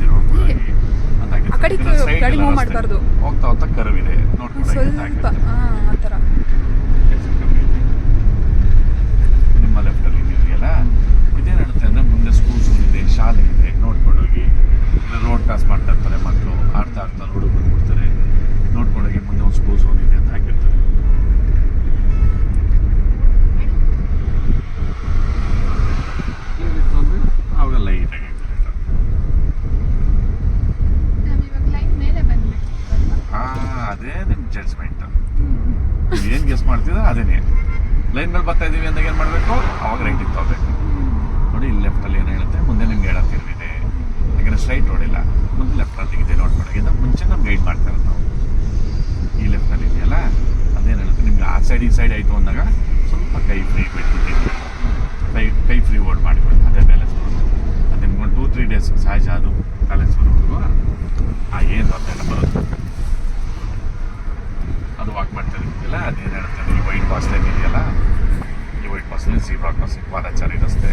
ಆ ಕಡೆ ಗಾಡಿ ಮೂವ್ ಮಾಡಬಾರ್ದು.
ಹೋಗ್ತಾ ಕರ್ವ್ ಇದೆ ನೋಡ್ಕೊಂಡು
ಸ್ವಲ್ಪ ಆ ಥರ.
ನಿಮ್ಮ ಲೆಫ್ಟಲ್ಲಿ ಇದೆಯಲ್ಲ, ಇದೇನು ಹೇಳುತ್ತೆ ಅಂದರೆ ಮುಂದೆ ಸ್ಕೂಲ್ಸ್ ಇದೆ, ಶಾಲೆ ಇದೆ, ನೋಡ್ಕೊಂಡೋಗಿ. ರೋಡ್ ಕ್ರಾಸ್ ಮಾಡ್ತಾ ಇರ್ತಾರೆ ಮಕ್ಕಳು, ಆಡ್ತಾ ರೋಡ್ ಬಂದ್ಬಿಡ್ತಾರೆ, ನೋಡ್ಕೊಂಡೋಗಿ ಮುಂದೆ ಒಂದು ಸ್ಕೂಲ್ ಝೋನ್ ಇದೆ ಅಂತ ಹಾಕಿರ್ತಾರೆ. ಏನಿತ್ತು ಅಂದರೆ ಆವಾಗ ಲೈಟಾಗಿ ಅದೇ ನಿಮ್ಮ ಜಡ್ಜ್ಮೆಂಟ್. ನೀವು ಏನು ಗೆಸ್ ಮಾಡ್ತಿದ್ರೆ ಅದೇನೇ. ಲೈನ್ ಮೇಲೆ ಬರ್ತಾ ಇದ್ದೀವಿ ಅಂದಾಗ ಏನು ಮಾಡಬೇಕು, ಅವಾಗ ರೈಟಿಗೆ ತಗೋಬೇಕು. ನೋಡಿ ಇಲ್ಲಿ ಲೆಫ್ಟಲ್ಲಿ ಏನು ಹೇಳುತ್ತೆ, ಮುಂದೆ ನಿಮ್ಗೆ ಹೇಳತ್ತಿರ್ವಿದೆ, ಮಾಡಿಕೊಳ್ಳಿ, ಅದೇ ಬ್ಯಾಲೆನ್ಸ್ ಬರುತ್ತೆ. ಅದು ನಿಮ್ಗೊಂದು 2-3 ಡೇಸ್ ಸಹಜ ಅದು ಬ್ಯಾಲೆನ್ಸ್ ಬರೋವರೆಗೂ ಏನು ಅದೆಲ್ಲ ಬರುತ್ತೆ. ಅದು ವಾಕ್ ಮಾಡ್ತಾ ಇರ್ತೀವಲ್ಲ, ಅದೇನು ಹೇಳ್ತಾರೆ, ಈ ವೈಟ್ ಬಾಸ್ ಲೈನ್ ಇದೆಯಲ್ಲ, ಈ ವೈಟ್ ಬಾಸ್ಲೈನ್ ಝೀಬ್ರಾ ಕ್ರಾಸಿಂಗ್ ಪಾದಚಾರಿ ರಸ್ತೆ,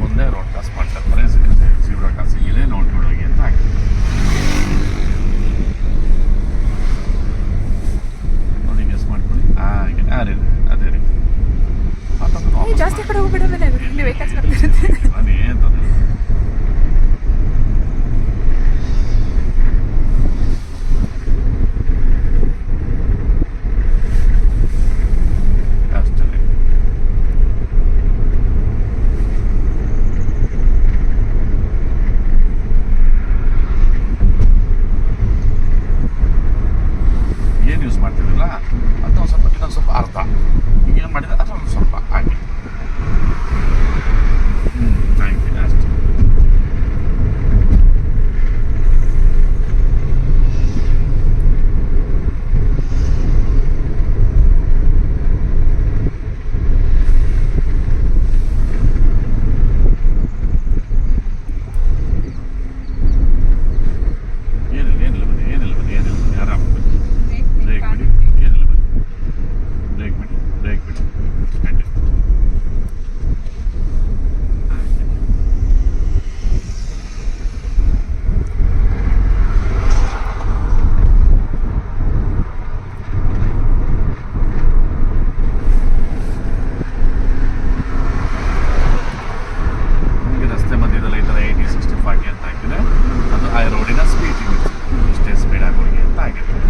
ಮುಂದೆ ರೋಡ್ ಕ್ರಾಸ್ ಮಾಡ್ತಾ ಇರ್ತಾರೆ, ಝೀಬ್ರಾ ಕ್ರಾಸಿಂಗ್ ಇದೆ ನೋಡ್ಕೊಂಡು ಹೋಗಿ ಅಂತ ಹಾಕಿ ನೋಡಿ, ಗೆಸ್ ಮಾಡ್ಕೊಳ್ಳಿ. ಹಾಗೆ ಅದೇ ರೀ
ಜಾಸ್ತಿ ಕಡೆ ಹೋಗ್ಬಿಡ ಮೇಲೆ ಇಲ್ಲಿ ವೆಹಿಕಲ್ಸ್ ಬರ್ತಿರುತ್ತೆ.
ಅದೇನು ತೊಂದರೆ ಅರ್ಧ ಈಗೇನು ಮಾಡಿದ್ರೆ ಅದರಲ್ಲಿ ಸ್ವಲ್ಪ ಹಾಗೆ ಥ್ಯಾಂಕ್ ಯು ಅಷ್ಟೇ. ಏನಿಲ್ಲ ಬನ್ನಿ ಆರಾಮ ಬ್ರೇಕ್ ಬಿಡಿ, ಏನಿಲ್ಲ ಬನ್ನಿ ಬ್ರೇಕ್ ಬಿಡಿ ನಿಮಗೆ ರಸ್ತೆ ಮಧ್ಯದಲ್ಲಿ ಈ ಥರ 80-60-40 ಅಂತ ಹಾಕಿದ್ರೆ ಅದು ಆ ರೋಡಿನ ಸ್ಪೀಡ್ ಲಿಮಿಟ್, ಇಷ್ಟೇ ಸ್ಪೀಡ್ ಆಗೋಗಿ ಅಂತ ಆಗಿರ್ತದೆ.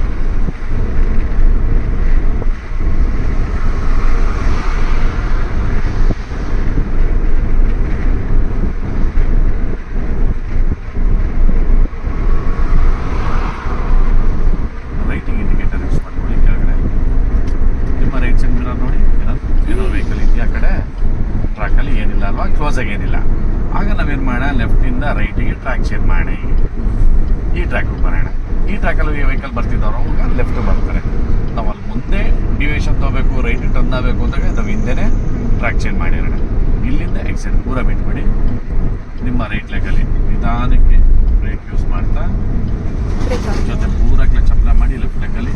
ಲೈಟಿಂಗ್ ಇಂಡಿಕೇಟರ್ ಯೂಸ್ ಮಾಡ್ಕೊಳ್ಳಿ. ಕೆಳಗಡೆ ನಿಮ್ಮ ರೈಟ್ ಸೈಡ್ ಮಿರರ್ ನೋಡಿ, ಏನೋ ವೆಹಿಕಲ್ ಇದೆಯಾ ಆ ಕಡೆ ಟ್ರ್ಯಾಕಲ್ಲಿ, ಏನಿಲ್ಲ ಅಲ್ವಾ, ಕ್ಲೋಸಾಗಿ ಏನಿಲ್ಲ. ಆಗ ನಾವೇನು ಮಾಡೋಣ, ಲೆಫ್ಟಿಂದ ರೈಟಿಗೆ ಟ್ರ್ಯಾಕ್ ಚೇಂಜ್ ಮಾಡೋಣ. ಈ ಟ್ರ್ಯಾಕಿಗೆ ಬರೋಣ. ಈ ಟ್ರ್ಯಾಕಲ್ಲಿ ವೆಹಿಕಲ್ ಬರ್ತಿದ್ದವರು ಅವಾಗ ಲೆಫ್ಟ್ ಬರ್ತಾರೆ. ನಾವು ಅಲ್ಲಿ ಮುಂದೆ ಡಿವಿಯೇಷನ್ ತೊಗೋಬೇಕು, ರೈಟ್ ಟರ್ನ್ ಆಗಬೇಕು ಅಂದಾಗ ನಾವು ಹಿಂದೆನೇ ಟ್ರ್ಯಾಕ್ ಚೇಂಜ್ ಮಾಡಿರೋಣ. ಇಲ್ಲಿಂದ ಎಕ್ಸೈಡ್ ಪೂರ ಬಿಟ್ಬಿಡಿ. ನಿಮ್ಮ ರೈಟ್ ಲೆಗಲ್ಲಿ ನಿಧಾನಕ್ಕೆ ಬ್ರೇಕ್ ಯೂಸ್ ಮಾಡ್ತಾ ಜೊತೆ ಪೂರ ಕ್ಲಚ್ ಅಪ್ಲೈ ಮಾಡಿ ಲೆಫ್ಟ್ ಲೆಗಲ್ಲಿ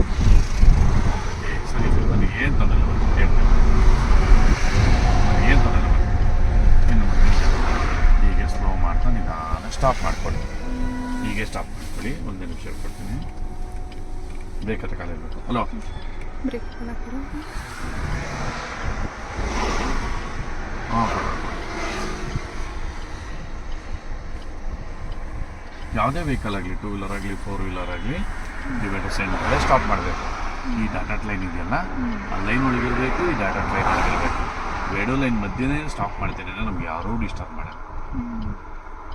ಸರಿ ಬನ್ನಿ. ಏನು ತೊಂದರೆ ಹೇಳ್ತೇನೆ, ಏನು ತೊಂದರೆ ಇನ್ನು ಹೀಗೆ ಸ್ಲೋ ಮಾಡ್ತಾ ನಿಧಾನ ಸ್ಟಾಪ್ ಮಾಡ್ಕೊಳ್ಳಿ. ಹೀಗೆ ಸ್ಟಾಪ್ ಮಾಡ್ಕೊಳ್ಳಿ. 1 ನಿಮಿಷ ಕೊಡ್ತೀನಿ. ಬ್ರೇಕ್ ಹತ್ರ ಕಾಲ ಇರಬೇಕು. ಹಲೋ
ಬ್ರೇಕ್
ಹಾಂ, ಯಾವುದೇ ವೆಹಿಕಲ್ ಆಗಲಿ, 2 ವೀಲರ್ ಆಗಲಿ 4 ವೀಲರ್ ಆಗಲಿ, ಡಿವೈಡರ್ ಸೆಂಟ್ರಲ್ಲೇ ಸ್ಟಾಪ್ ಮಾಡಬೇಕು. ಈ ಡಾಟಾ ಲೈನ್ ಇದೆಯಲ್ಲ, ಆ ಲೈನ್ ಒಳಗಿರಬೇಕು, ಈ ಡಾಟಾ ಲೈನ್ ಒಳಗಿರಬೇಕು. ಎರಡು ಲೈನ್ ಮಧ್ಯೆನೇ ಸ್ಟಾಪ್ ಮಾಡ್ತೀನಿ ಅಂದರೆ ನಮ್ಗೆ ಯಾರೂ ಡಿಸ್ಟರ್ಬ್ ಮಾಡಲ್ಲ.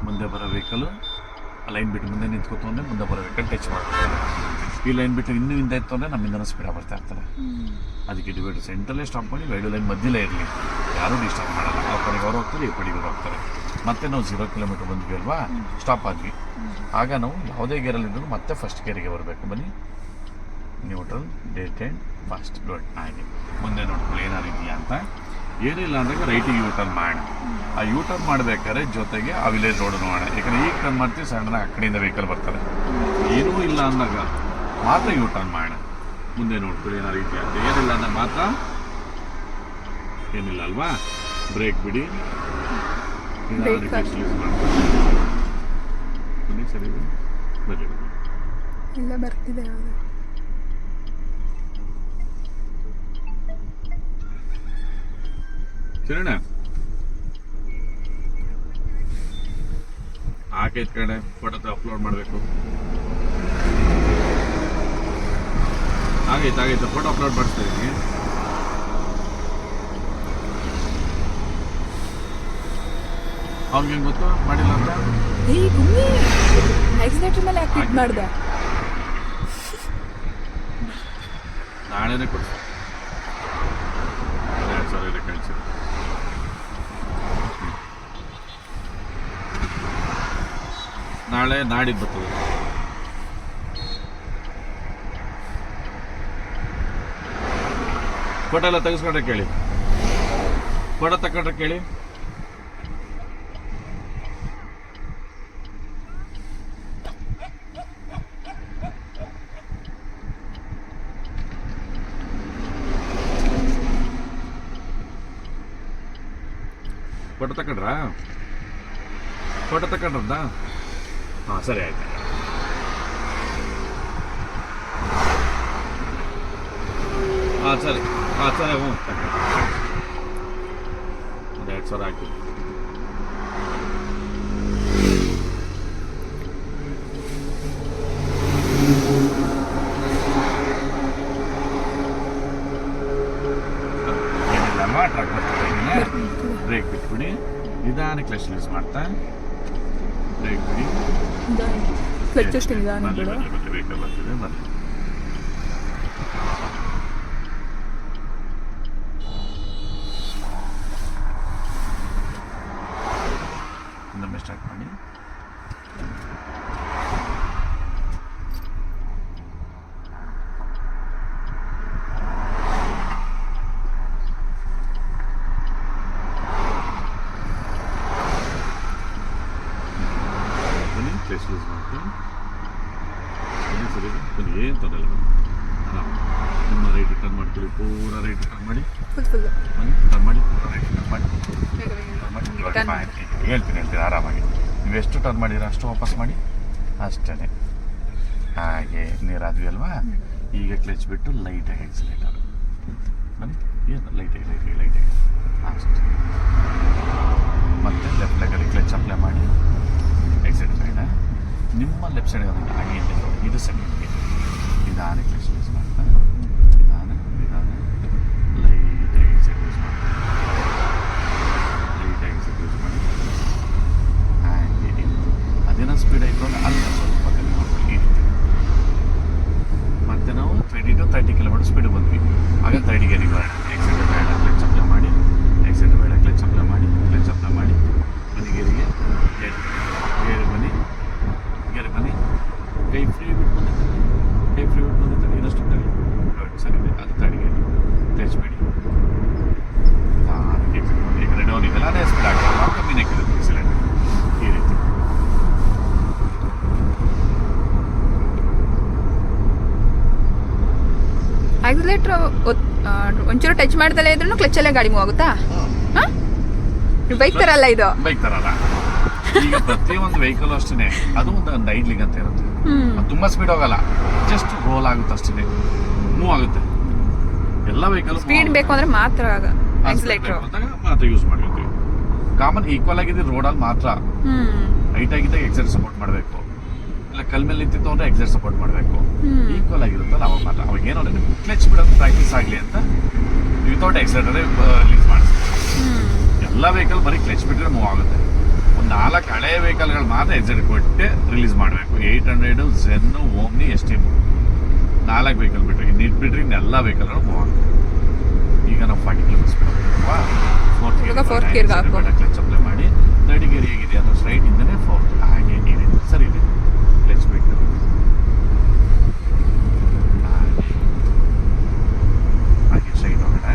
ಮುಂದೆ ಬರೋ ವೆಹಿಕಲು ಆ ಲೈನ್ ಬಿಟ್ಟು ಮುಂದೆ ನಿಂತ್ಕೊತು ಅಂದರೆ ಮುಂದೆ ಬರೋ ವೆಹಿಕಲ್ ಟಚ್ ಮಾಡ್ತಾರೆ. ಈ ಲೈನ್ ಬಿಟ್ಟು ಇನ್ನೂ ಹಿಂದೆ ಇತ್ತು ಅಂದರೆ ನಮ್ಮಿಂದನೂ ಸ್ಪೀಡಾಗಿ ಬರ್ತಾ ಇರ್ತಾರೆ. ಅದಕ್ಕೆ ಡಿವೈಡರ್ ಸೆಂಟ್ರಲ್ಲೇ ಸ್ಟಾಪ್ ಮಾಡಿ, ಎರಡು ಲೈನ್ ಮಧ್ಯಲೇ ಇರಲಿ, ಯಾರೂ ಡಿಸ್ಟರ್ಬ್ ಮಾಡಲ್ಲ. ಆ ಕಡೆಗೆ ಅವ್ರು ಹೋಗ್ತಾರೆ, ಈ ಕಡೆಗೆ ಅವ್ರು ಹೋಗ್ತಾರೆ. ಮತ್ತೆ ನಾವು 0 ಕಿಲೋಮೀಟರ್ ಬಂದ್ವಿ ಅಲ್ವಾ, ಸ್ಟಾಪ್ ಆದ್ವಿ. ಆಗ ನಾವು ಯಾವುದೇ ಗೇರಲ್ಲಿದ್ದರೂ ಮತ್ತೆ ಫಸ್ಟ್ ಗೇರಿಗೆ ಬರಬೇಕು. ಬನ್ನಿ, neutral, dead and fast dot ಹಾಗೆ ಮುಂದೆ ನೋಡ್ಕೊಳ್ಳಿ ಏನಾರು ಇದೆಯಾ ಅಂತ. ಏನಿಲ್ಲ ಅಂದಾಗ ರೈಟಿಗೆ ಯೂ ಟರ್ನ್ ಮಾಡೋಣ. ಆ ಯೂ ಟರ್ನ್ ಮಾಡಬೇಕಾದ್ರೆ ಜೊತೆಗೆ ಆ ವಿಲೇಜ್ ರೋಡ್ ನೋಡೋಣ. ಯಾಕಂದರೆ ಈಗ ಟರ್ನ್ ಮಾಡ್ತೀವಿ, ಸಡನ್ನಾಗಿ ಆ ಕಡೆಯಿಂದ ವೆಹಿಕಲ್ ಬರ್ತಾರೆ. ಏನೂ ಇಲ್ಲ ಅಂದಾಗ ಮಾತ್ರ ಯೂ ಟರ್ನ್ ಮಾಡೋಣ. ಮುಂದೆ ನೋಡ್ಕೊಳ್ಳಿ ಏನಾರು ಇದೆಯಾ ಅಂತ. ಏನಿಲ್ಲ ಅಂದಾಗ ಮಾತ್ರ, ಏನಿಲ್ಲ ಅಲ್ವಾ, ಬ್ರೇಕ್ ಬಿಡಿ, ರಿಫ್ಲೆಕ್ಸ್ ಯೂಸ್ ಮಾಡ್ಕೊಳ್ಳಿ. ಬನ್ನಿ, ಸರಿ ಬರ್ರಿ
ಎಲ್ಲ ಬರ್ತಿದೆ.
ಸರಿಣ್ಣ, ಹಾಕೈತ್ ಕಡೆ ಫೋಟೋ ಅಪ್ಲೋಡ್ ಮಾಡಬೇಕು. ಆಗೈತೆ ಫೋಟೋ ಅಪ್ಲೋಡ್ ಮಾಡಿಸ್ತಾ ಇದ್ದೀನಿ. ಅವ್ನಿಗೆ ಗೊತ್ತು ಮಾಡಿಲ್ಲ ಅಂತ.
ಆಕ್ಸಿಲೇಟರ್ ಮೇಲೆ ಯಾಕೆ ಇದು ಮಾಡ್ದೆ?
ನಾಳೆನೇ ಕೊಡ್ತೀನಿ. ಸರಿ ಕಳಿಸಿ. ನಾಳೆ ನಾಡಿದ್ದು ಬರ್ತದೆ. ಫೋಟೋ ಎಲ್ಲ ತೆಗೆಸ್ಕೊಂಡ್ರೆ ಕೇಳಿ, ಫೋಟೋ ತಗೊಂಡ್ರೆ ಕೇಳಿ. ಫೋಟೋ ತಗೊಂಡ್ರಾ? ಫೋಟೋ ತಗೊಂಡ್ರದ್ದಾ? ಹಾಂ ಸರಿ ಆಯ್ತು. ಹಾಂ ಸರಿ ಹ್ಞೂ ಒಂದು 2,000 ಹಾಕಿ. ಏನಿಲ್ಲಮ್ಮ, ಟ್ರಕ್ ಬರ್ತಾ ಬ್ರೇಕ್ ಬಿಟ್ಬಿಡಿ, ನಿಧಾನಕ್ಕೆ ಕ್ಲಚ್ ಯೂಸ್ ಮಾಡ್ತಾ ಬ್ರೇಕ್ ಬಿಡಿ.
ಕ್ಲಚ್ ಅಷ್ಟು ನಿಧಾನ ಬಿಡು.
ವೆಹಿಕಲ್ ಬರ್ತಿದೆ, ಬರಲಿ. ಇನ್ನೊಮ್ಮೆ ಸ್ಟಾರ್ಟ್ ಮಾಡಿ. ಪ್ಲೇಸ್ ಯೂಸ್ ಮಾಡ್ತೀನಿ. ಸರಿ ಬನ್ನಿ, ಏನು ತೊಂದರೆ ಇಲ್ಲ. ಆರಾಮ ನಿಮ್ಮ ರೈಟ್ ಟರ್ನ್ ಮಾಡ್ಕೊಳ್ಳಿ, ಪೂರ ರೈಟ್ ಟರ್ನ್ ಮಾಡಿ. ಬನ್ನಿ ಟರ್ನ್ ಮಾಡಿ, ಪೂರ ರೈಟ್ ಟರ್ನ್ ಮಾಡಿ. ಹೇಳ್ತೀನಿ ಆರಾಮಾಗಿ. ನೀವು ಎಷ್ಟು ಟರ್ನ್ ಮಾಡಿದ್ರೆ ಅಷ್ಟು ವಾಪಸ್ ಮಾಡಿ, ಅಷ್ಟೇ. ಹಾಗೆ ನೀರಾದ್ವಿ ಅಲ್ವಾ? ಈಗ ಕ್ಲಚ್ ಬಿಟ್ಟು ಲೈಟಾಗಿ ಎಕ್ಸಿಲೇಟರ್ ಬನ್ನಿ. ಏನು ಲೈಟಾಗಿ ಅಷ್ಟೇ. ಮತ್ತೆ ಲೆಫ್ಟ್ ಲೆಗಲ್ಲಿ ಕ್ಲಚ್ ಅಪ್ಲೈ ಮಾಡಿ ಎಕ್ಸಿಟ್ ಸೈಡ. ನಿಮ್ಮ ಲೆಫ್ಟ್ ಸೈಡ್ ಹಾಗೆ ಇದು ಸೆಕೆಂಡ್ಗೆ ನಿಧಾನ ಕ್ಲಚ್ ಯೂಸ್ ಮಾಡ್ತಾ ನಿಧಾನ ಲೈಟಾಗಿ ಎಕ್ಸಿಟ್ ಯೂಸ್ ಮಾಡಿ ಹಾಗೆ ಅದೇನೋ ಸ್ಪೀಡ್ ಆಯಿತು ಅಂದರೆ ಅಲ್ಲಿ ಸ್ವಲ್ಪ ಕಮ್ಮಿ ಮಾಡ್ಕೊಳ್ಳಿ. ಈ ರೀತಿ ಮತ್ತೆ ನಾವು 20 to 30 ಕಿಲೋಮೀಟರ್ ಸ್ಪೀಡ್ ಬಂದ್ವಿ. ಆಗ 30 ಗೇರಿಗೆ ಬರೋಣ. ಎಕ್ಸಿಟ್ ಬೇಡ, ಕ್ಲಚ್ ಅಪ್ಲೈ ಮಾಡಿ. ಎಕ್ಸಿಟ್ ಬೇಡ, ಕ್ಲಚ್ ಅಪ್ಲೈ ಮಾಡಿ. ಬನ್ನಿ ಗೇರಿಗೆ ಬನ್ನಿ. ಕೈ ಫ್ರೀ ಬಿಟ್ಟು ಬಂದಿರ್ತಾರೆ. ಇನ್ನಷ್ಟು ತಡಿ. ಸರಿ ಇದೆ, ಅದು ತಡಿಗೆ ಕ್ಲಚ್ ಬಿಡಿ. ಈಗ ರೆಡೌನ್ ಇದೆಲ್ಲ ಅದೇ ಸ್ಪೀಡ್ ಆಗ್ತದೆ, ಕಮ್ಮಿನೇ ಕೇಳುತ್ತೆ ಸಿಲಿಂಡರ್. ಈ ರೀತಿ
ಆಕ್ಸಿಲೇಟರ್ ಒಂಚೂರು ಟಚ್ ಮಾಡ್ದಲೇ ಇದ್ರೂ ಕ್ಲಚ್ಚಲ್ಲೇ ಗಾಡಿ ಮೂವ್ ಆಗುತ್ತಾ? ಹಾಂ, ನೀವು ಬೈಕ್ ತರಲ್ಲ ಇದು.
ಬೈಕ್ ತರಲ್ಲ. ಈಗ ಪ್ರತಿಯೊಂದು ವೆಹಿಕಲ್ ಅಷ್ಟೇ, ಅದು ಒಂದು ಐಡ್ಲಿಂಗ್ ಅಂತ ಇರುತ್ತೆ. ಅದು ತುಂಬ ಸ್ಪೀಡ್ ಹೋಗಲ್ಲ, ಜಸ್ಟ್ ರೋಲ್ ಆಗುತ್ತೆ ಅಷ್ಟೇ, ಮೂವ್ ಆಗುತ್ತೆ. ಎಲ್ಲ ವೆಹಿಕಲ್
ಸ್ಪೀಡ್ ಬೇಕು ಅಂದ್ರೆ ಮಾತ್ರ ಆಕ್ಸಿಲೇಟರ್
ಮಾತ್ರ ಯೂಸ್ ಮಾಡಿರ್ತೀವಿ. ಕಾಮನ್ ಈಕ್ವಲ್ ಆಗಿದೆ ರೋಡಲ್ಲಿ ಮಾತ್ರ. ಹೈಟ್ ಆಗಿದ್ದಾಗ ಎಕ್ಸೈಟ್ ಸಪೋರ್ಟ್ ಮಾಡಬೇಕು, ಇಲ್ಲ ಕಲ್ ಮೇಲೆ ನಿಂತಿತ್ತು ಅಂದ್ರೆ ಎಕ್ಸೈಟ್ ಸಪೋರ್ಟ್ ಮಾಡಬೇಕು. ಈಕ್ವಲ್ ಆಗಿರುತ್ತಲ್ಲ ಅವಾಗ ಮಾತ್ರ. ಅವಾಗ ಏನೋ ಕ್ಲಚ್ ಬಿಡೋದು ಪ್ರಾಕ್ಟೀಸ್ ಆಗಲಿ ಅಂತ ವಿತೌಟ್ ಎಕ್ಸೈಟರೇ ರಿಲೀಸ್ ಮಾಡಿಸ್ತೀವಿ. ಎಲ್ಲ ವೆಹಿಕಲ್ ಬರೀ ಕ್ಲಚ್ ಬಿಟ್ಟರೆ ಮೂವ್ ಆಗುತ್ತೆ. ಒಂದು 4 ಹಳೆ ವೆಹಿಕಲ್ಗಳು ಮಾತ್ರ ಎಕ್ಸೈಟ್ ಕೊಟ್ಟೆ ರಿಲೀಸ್ ಮಾಡಬೇಕು. 800, ಝೆನ್, ಓಮ್ನಿ, ST 4 ವೆಹಿಕಲ್ ಬಿಟ್ಟರೆ ಇನ್ನಿಟ್ಟು ಬಿಟ್ಟರೆ ಇನ್ನೆಲ್ಲ ವೆಹಿಕಲ್ಗಳು ಮೂವ್ ಆಗುತ್ತೆ. ಈಗ ನಾವು 40 ಕಿಲೋಮೀಟರ್ ಸ್ಪೀಡ್ ಹೋಗ್ತೀವಾ? ಫೋರ್ತ್ ಗೇರ್ ಕ್ಲಚ್ ಅಪ್ಲೈ ಮಾಡಿ. 3rd ಗೇರ್ ಹೇಗಿದೆ ಅದು ಸ್ಟ್ರೈಟ್ ಇಂದನೇ 4th ಹಾಗೆ ಈ ರೀತಿ ಸರಿ ಇದೆ. ಕ್ಲಚ್ ಬಿಟ್ಟು ಹಾಗೆ ಸ್ಟ್ರೈಟ್ ಹೋಗೋಣ.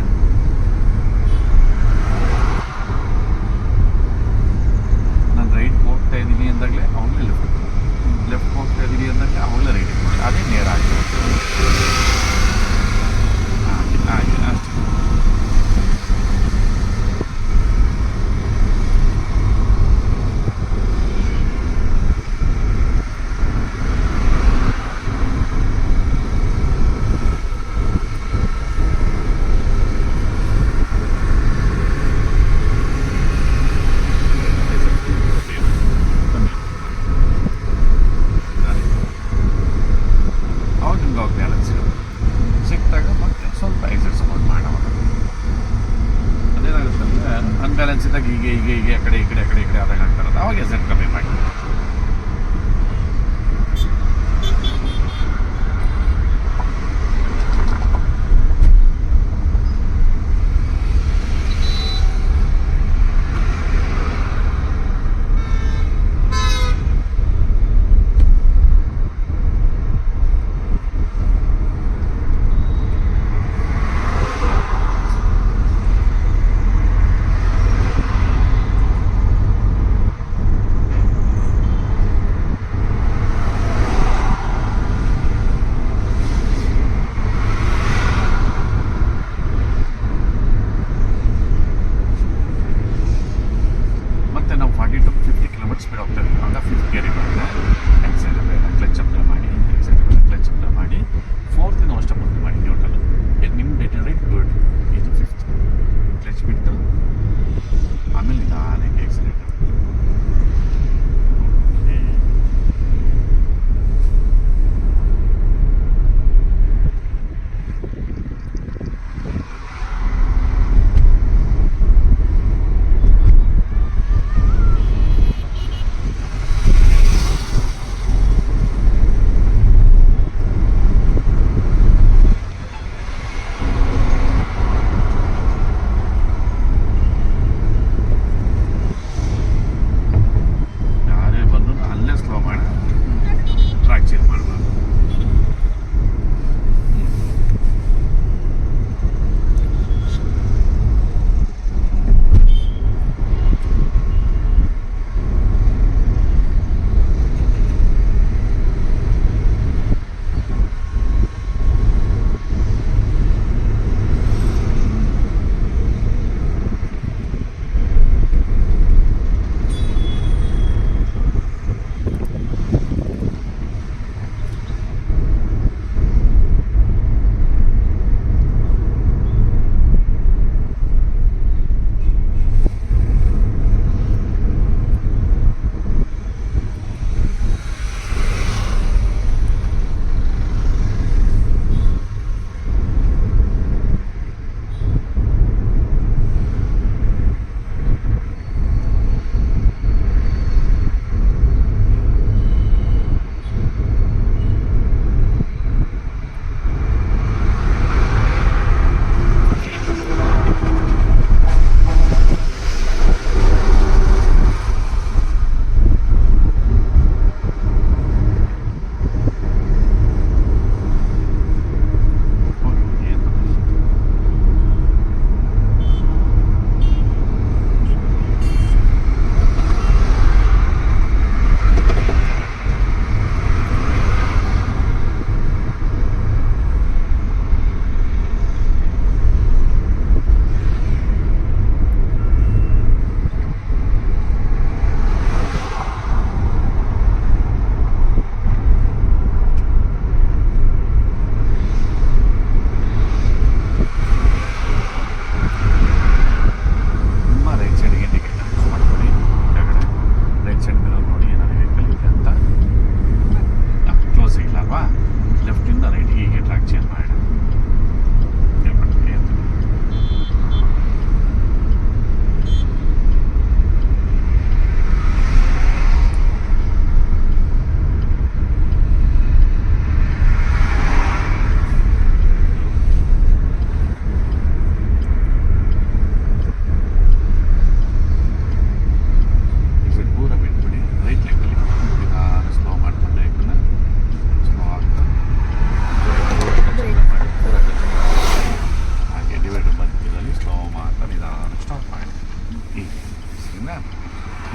ನಾನು ರೈಟ್ ಹೋಗ್ತಾ ಇದ್ದೀನಿ ಅಂದಾಗಲೇ ಅವಾಗಲೇ ಲೆಫ್ಟ್ ಹೋಗ್ತಾ ಇದ್ದೀನಿ ಅಂದಾಗಲೇ ಅವಾಗಲೇ ರೈಟ್ ಮಾಡಿ. ಅದೇ ನೇರ ಆಗಿರುತ್ತೆ. ಹಾಗೆ ಅಷ್ಟೇ. ಸಿಕ್ತಾಗ ಮತ್ತೆ ಸ್ವಲ್ಪ ಎಕ್ಸೈಟ್ ಸಪೋರ್ಟ್ ಮಾಡೋಣ. ಅದೇನಾಗುತ್ತೆ ಅಂದರೆ ಅನ್ಬ್ಯಾಲೆನ್ಸ್ ಇದ್ದಾಗ ಹೀಗೆ ಆ ಕಡೆ ಈ ಕಡೆ ಆದಾಗ ಆಗ್ತಾರಲ್ಲ, ಅವಾಗ ಎಕ್ಸೈಟ್ ಕಮ್ಮಿ ಮಾಡಿ.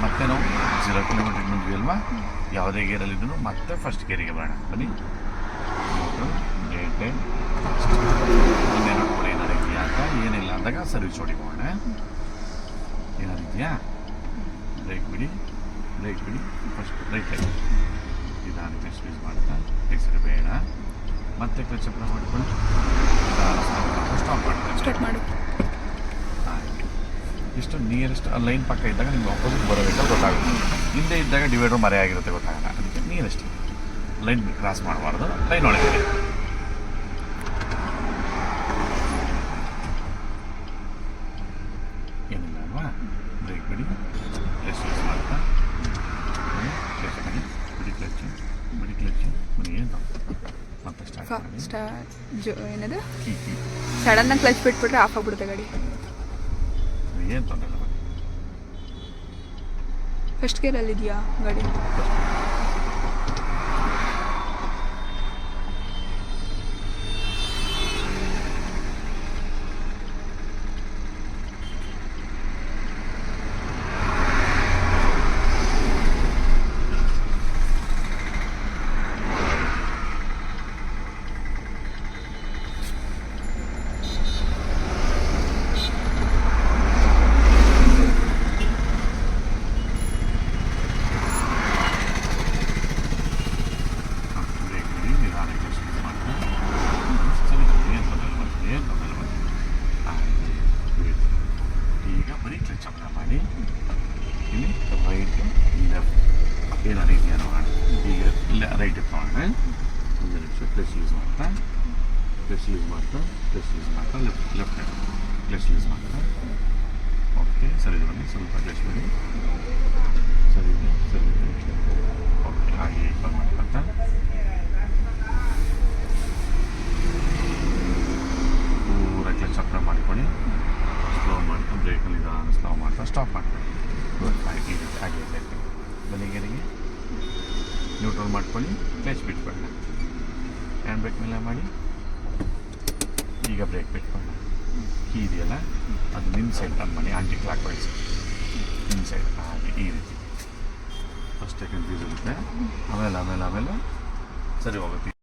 ಮತ್ತೆ ನಾವು 0 ಕಿಲೋಮೀಟರ್ ಬಂದ್ವಿ ಅಲ್ವಾ, ಯಾವುದೇ ಗೇರಲ್ಲಿದ್ದು ಮತ್ತೆ ಫಸ್ಟ್ ಗೇರಿಗೆ ಬರೋಣ. ಬನ್ನಿ, ಗೇಟೆ ಒಂದೇ ನೋಡ್ಕೊಳ್ಳಿ ಏನಾರು ಇದೆಯಾ ಅಂತ. ಏನಿಲ್ಲ ಅಂದಾಗ ಸರ್ವಿಸ್ ಹೊಡಿಬೋಣ. ಏನಾರು ಇದೆಯಾ, ಬ್ರೇಕ್ ಬಿಡಿ, ಫಸ್ಟ್ ಬ್ರೇಕ್ ಆಗಿ ನಿಧಾನ ಕ್ಲಚ್ ಯೂಸ್ ಮಾಡ್ತಾ ಹೆಸರು ಬೇಡ. ಮತ್ತೆ ಕ್ಲಚ್ ಅಪ್ಲೈ ಮಾಡ್ಕೊಂಡು ಸ್ಟಾಪ್ ಮಾಡ್ತಾರೆ.
ಸ್ಟಾರ್ಟ್ ಮಾಡು.
ಹಾಗೆ ಇಷ್ಟು ನಿಯರೆಸ್ಟ್ ಲೈನ್ ಪಕ್ಕ ಇದ್ದಾಗ ನಿಮ್ಗೆ ಆಪೋಸಿಟ್ ಬರೋಬೇಕಾದ್ರೆ ಗೊತ್ತಾಗುತ್ತೆ. ಹಿಂದೆ ಇದ್ದಾಗ ಡಿವೈಡರ್ ಮರೆ ಆಗಿರುತ್ತೆ, ಗೊತ್ತಾಗಲ್ಲ. ಅದಕ್ಕೆ ನಿಯರೆಸ್ಟ್ ಲೈನ್ ಕ್ರಾಸ್ ಮಾಡಬಾರ್ದು, ಲೈನ್ ಒಳಗೆ ಏನಿಲ್ಲ ಅಲ್ವಾ. ಬ್ರೇಕ್ ಬಿಡಿ, ಕ್ಲಚ್ ಯೂಸ್ ಮಾಡ್ತಾ ಕ್ಲಚ್ ಬಿಡಿ ಏನು ಮತ್ತೆ ಸ್ಟಾರ್ಟ್ ಮಾಡಿ.
ಏನದು
ಕೀ
ಸಡನ್ನಾಗಿ ಕ್ಲಚ್ ಬಿಟ್ಬಿಟ್ರೆ ಆಫ್ ಆಗ್ಬಿಡುತ್ತೆ ಗಾಡಿ.
ಏನು ತೊಂದರೆ ಇಲ್ಲ.
ಫಸ್ಟ್ ಗೇರಲ್ಲಿ ಇದೆಯಾ ಗಾಡಿ?
ಈಗ ಬರೀ ಕ್ಲಚ್ ಅಪ್ಲೈ ಮಾಡಿ, ಇಲ್ಲಿ ರೈಟ್ ಲೆಫ್ಟ್ ಏನಾರು ಇದೆಯಾ ನೋಡೋಣ. ಈಗ ಇಲ್ಲ ರೈಟ್ ತೊಗೊಂಡ್ರೆ ಒಂದು ನಿಮಿಷ ಕ್ಲಚ್ ಯೂಸ್ ಮಾಡ್ತಾ ಲೆಫ್ಟ್ ಕ್ಲಚ್ ಯೂಸ್ ಮಾಡ್ತಾ. ಓಕೆ, ಸರಿ ಬನ್ನಿ, ಸ್ವಲ್ಪ ಕ್ಲಚ್ ಮಾಡಿ, ಸರಿ ಓಕೆ. ಹಾಗೆ ಇಕ್ವಲ್ ಮಾಡ್ಕೊತಾ ಪೂರ ಕ್ಲಚ್ ಅಪ್ಲೈ ಮಾಡ್ಕೊಳ್ಳಿ. ಸ್ಲೋ ಮಾಡ್ಕೊಂಡು ಬ್ರೇಕಲ್ಲಿ ನಿಧಾನ ಸ್ಲೋ ಮಾಡ್ತಾ ಸ್ಟಾಪ್ ಮಾಡ್ಕೊಳ್ಳಿ. ಹಾಗೆ ಬಲಿಗೆರಿಗೆ ನ್ಯೂಟ್ರಲ್ ಮಾಡ್ಕೊಳ್ಳಿ, ಕ್ಲಚ್ ಬಿಟ್ಕೊಳ್ಳಿ, ಹ್ಯಾಂಡ್ ಬ್ರೇಕ್ ಮೇಲೆ ಮಾಡಿ. ಈಗ ಬ್ರೇಕ್ ಬಿಟ್ಕೊಳ್ಳಿ. ಕೀ ಇದೆಯಲ್ಲ ಅದು ನಿಮ್ಮ ಸೈಡ್ ಟರ್ನ್ ಮಾಡಿ, ಆಂಟಿ ಕ್ಲಾಕ್ ವೈಸ್ ನಿಮ್ಮ ಸೈಡ್. ಹಾಗೆ ಈ ರೀತಿ ಫಸ್ಟ್ ಸೆಕೆಂಡ್ ಇರುತ್ತೆ, ಆಮೇಲೆ ಸರಿ ಹೋಗುತ್ತೆ.